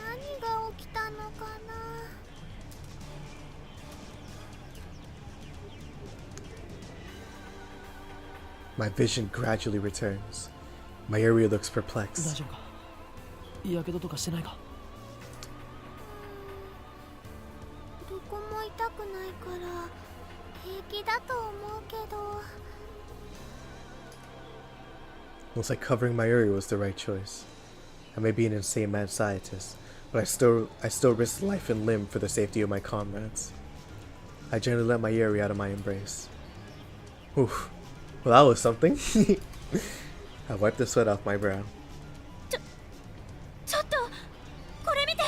何が起きたのかな？ My vision gradually returns. Mayuri looks 大 perplexed. 丈夫か。やけどとかしてないか。どこも痛くないから平気だと思うけど。 Looks like covering Mayuri was the right choice. I may be an insane mad scientist, but I still risk life and limb for the safety of my comrades. I gently let Mayuri out of my embrace. Oof. Well, that was something. I wiped the sweat off my brow. ちょっとこれ見て。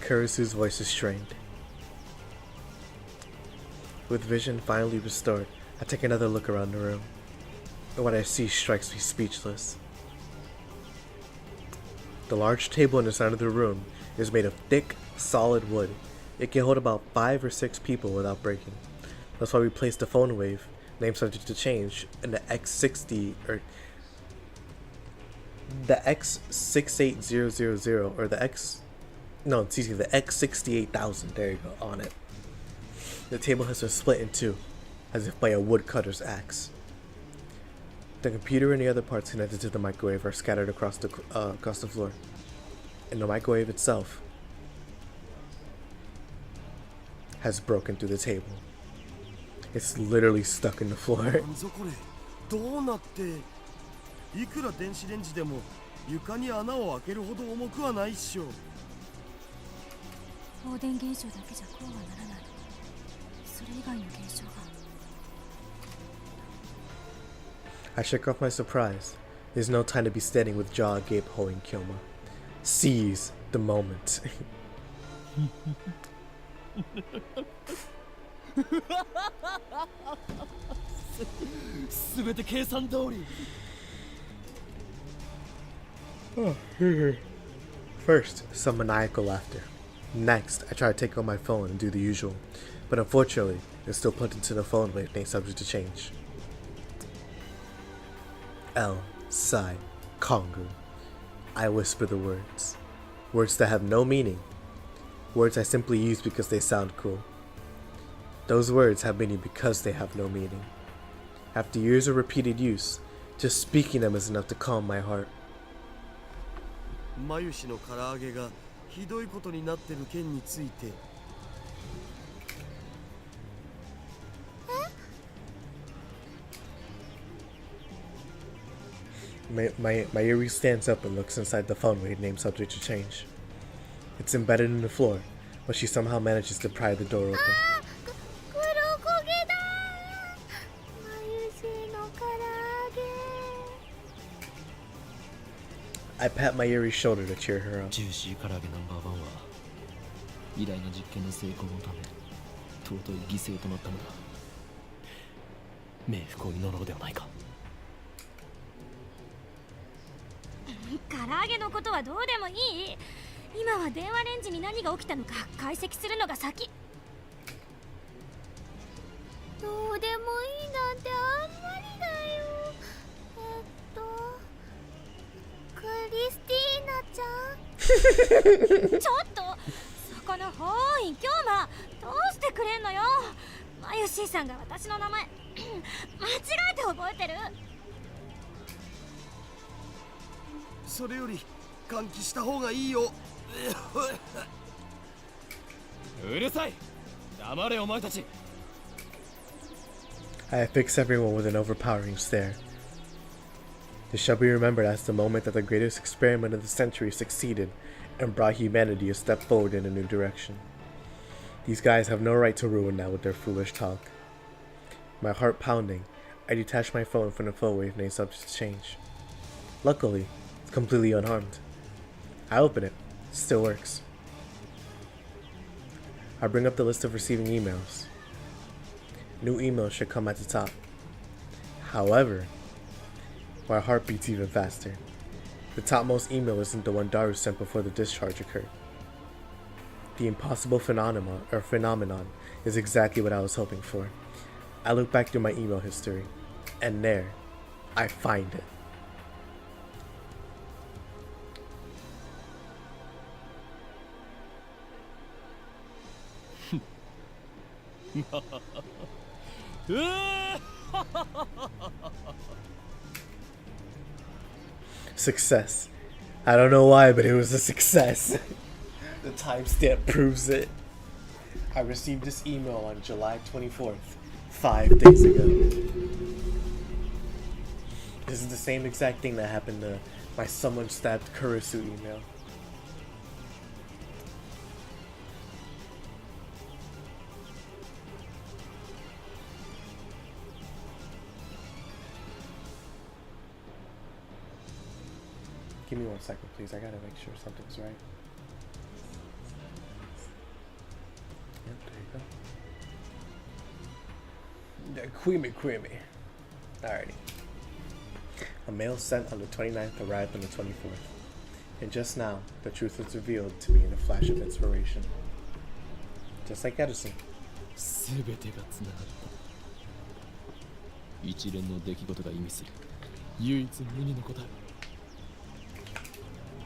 Kurisu's voice is strained. With vision finally restored, I take another look around the room. And what I see strikes me speechless. The large table in the center of the room is made of thick, solid wood. It can hold about 5 or 6 people without breaking. That's why we placed the phone wave, name subject to change, in the X60 or the X68000 or the the X68000, there you go, on it. The table has been split in two, as if by a woodcutter's axe. The computer and the other parts connected to the microwave are scattered across the floor. And the microwave itself has broken through the table. It's literally stuck in the floor. なんぞこれどうなって。いくら電子レンジでも床に穴を開けるほど重くはないっしょ。放電現象だけじゃこうはならない。それ以外の現象が。 I shake off my surprise. There's no time to be standing with jaw agape holding Kyoma. Seize the moment. 全て計算通り。 First, some maniacal laughter. Next, I try to take out my phone and do the usual, but unfortunately, it's still plugged into the phone wave name subject to change. L, Sai, Kongu. I whisper the words. Words that have no meaning. Words I simply use because they sound cool. Those words have meaning because they have no meaning. After years of repeated use, just speaking them is enough to calm my heart. マユシの唐揚げがひどいことになってる件について。Mayuri stands up and looks inside the phone with name subject to change. It's embedded in the floor, but she somehow manages to pry the door open. I pat Mayuri's shoulder to cheer her up. ジューシー唐揚げナンバー1は偉大な実験の成功のため尊い犠牲となったのだ。冥福を祈ろうではないか。唐揚げのことはどうでもいい。今は電話レンジに何が起きたのか解析するのが先。どうでもいいなんてあんまりだよ。クリスティーナちゃん。ちょっとそこのほーい、京馬どうしてくれんのよ。マユシーさんが私の名前間違えて覚えてる。それより換気した方がいいよ。うるさい。黙れお前たち。 I affix everyone with an overpowering stare. This shall be remembered as the moment that the greatest experiment of the century succeeded and brought humanity a step forward in a new direction. These guys have no right to ruin that with their foolish talk. My heart pounding, I detach my phone from the phone wave name subject to change. Luckily, it's completely unharmed. I open it. It still works. I bring up the list of receiving emails. New emails should come at the top. However, my heart beats even faster. The topmost email isn't the one Daru sent before the discharge occurred. The impossible phenomenon is exactly what I was hoping for. I look back through my email history, and there, I find it. Success. I don't know why, but it was a success. The timestamp proves it. I received this email on July 24th, 5 days ago. This is the same exact thing that happened to my someone stabbed Kurisu email. Give me 1 second, please. I gotta make sure something's right. Yep, there you go. Creamy. Alrighty. A mail sent on the 29th arrived on the 24th. And just now, the truth was revealed to me in a flash of inspiration. Just like Edison. 全てがつながった。一連の出来事が意味する唯一無二の答え。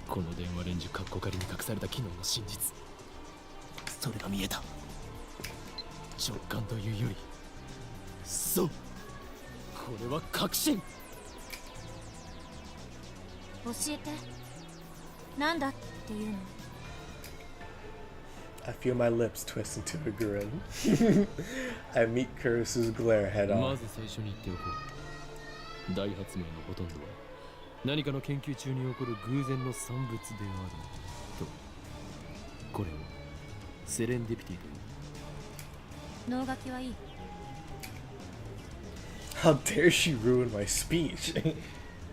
この電話レンジカッコ仮に隠された機能の真実。それが見えた。直感というより、そう。これは確信。教えて。なんだっていうの。I feel my lips twist into a grin. I meet Kurisu's glare head on. まず最初に言っておこう。大発明のほとんどは何かの研究中に起こる偶然の産物であると。これをセレンディピティという。脳書きはいい。How dare she ruin my speech?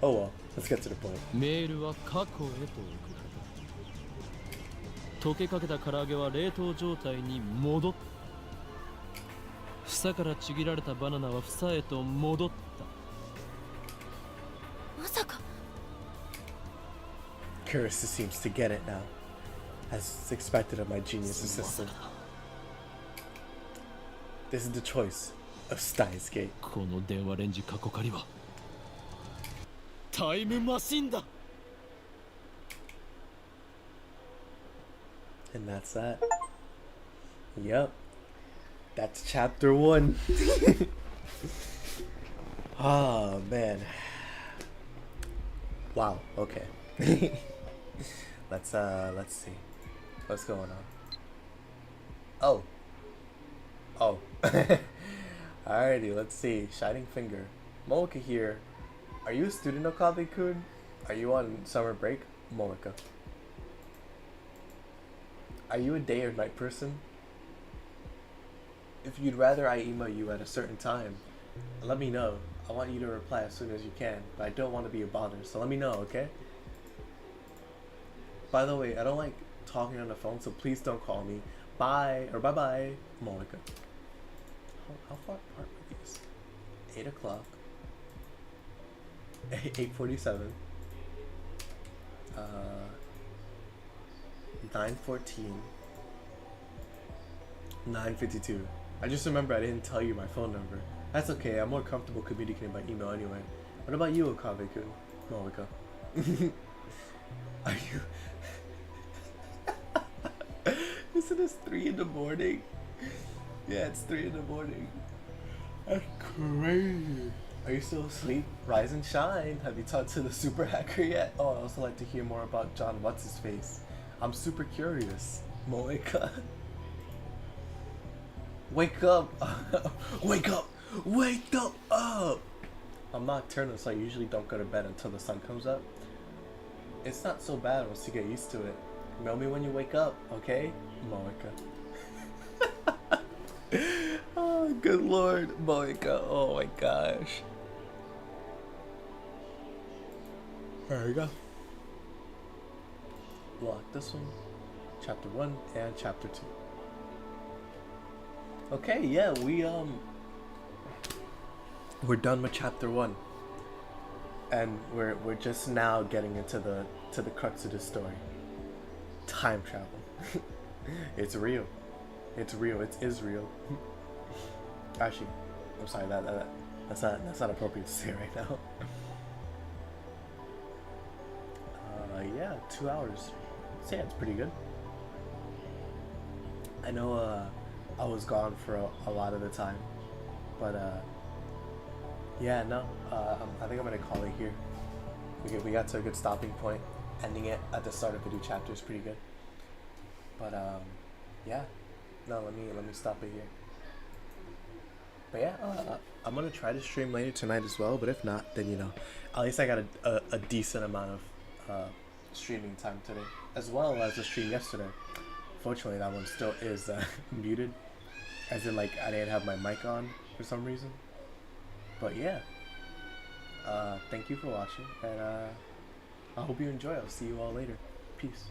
Oh well, let's get to the point. メールは過去へと送る。溶けかけた唐揚げは冷凍状態に戻った。房からちぎられたバナナは房へと戻った。まさか。Kurisu seems to get it now, as expected of my genius assistant. This is the choice of Steins Gate. この電話レンジ過去仮はタイムマシンだ。And that's that. Yep. That's chapter 1. Oh man. Wow, okay. Let's see. What's going on? Oh. Alrighty, let's see. Shining Finger. Moeka here. Are you a student of Kabe-kun? Are you on summer break? Moeka. Are you a day or night person? If you'd rather I email you at a certain time, let me know. I want you to reply as soon as you can, but I don't want to be a bother, so let me know, okay? By the way, I don't like talking on the phone, so please don't call me. Bye, or bye-bye, Monica. How far apart are these? 8 o'clock. 8:47. 9:14. 9:52. I just remember I didn't tell you my phone number. That's okay, I'm more comfortable communicating by email anyway. What about you, Okabe-kun? Monica. Are you... Isn't this 3 in the morning? Yeah, it's 3 in the morning. That's crazy. Are you still asleep? Rise and shine. Have you talked to the super hacker yet? Oh, I'd also like to hear more about John What's-His-Face. I'm super curious. Moeka. Wake up! Wake up! Wake the up! I'm nocturnal, so I usually don't go to bed until the sun comes up. It's not so bad once you get used to it. Mail me when you wake up, okay? Moeka. Oh, good lord, Moeka. Oh my gosh. There we go. Lock this one. Chapter 1 and chapter 2. Okay, yeah, we're done with chapter 1. And we're just now getting into the crux of the story. Time travel. It's real. It's real. It is real. Actually, I'm sorry, that's not appropriate to say right now. Yeah, 2 hours. So yeah, it's pretty good. I know I was gone for a lot of the time, but yeah, no, I think I'm gonna call it here. We got to a good stopping point. Ending it at the start of the new chapter is pretty good. But yeah, no, let me stop it here. But yeah, I'm gonna try to stream later tonight as well. But if not, then you know, at least I got a decent amount of streaming time today, as well as the stream yesterday. Fortunately, that one still is muted, as in like I didn't have my mic on for some reason. But yeah, thank you for watching, and I hope you enjoy. I'll see you all later. Peace.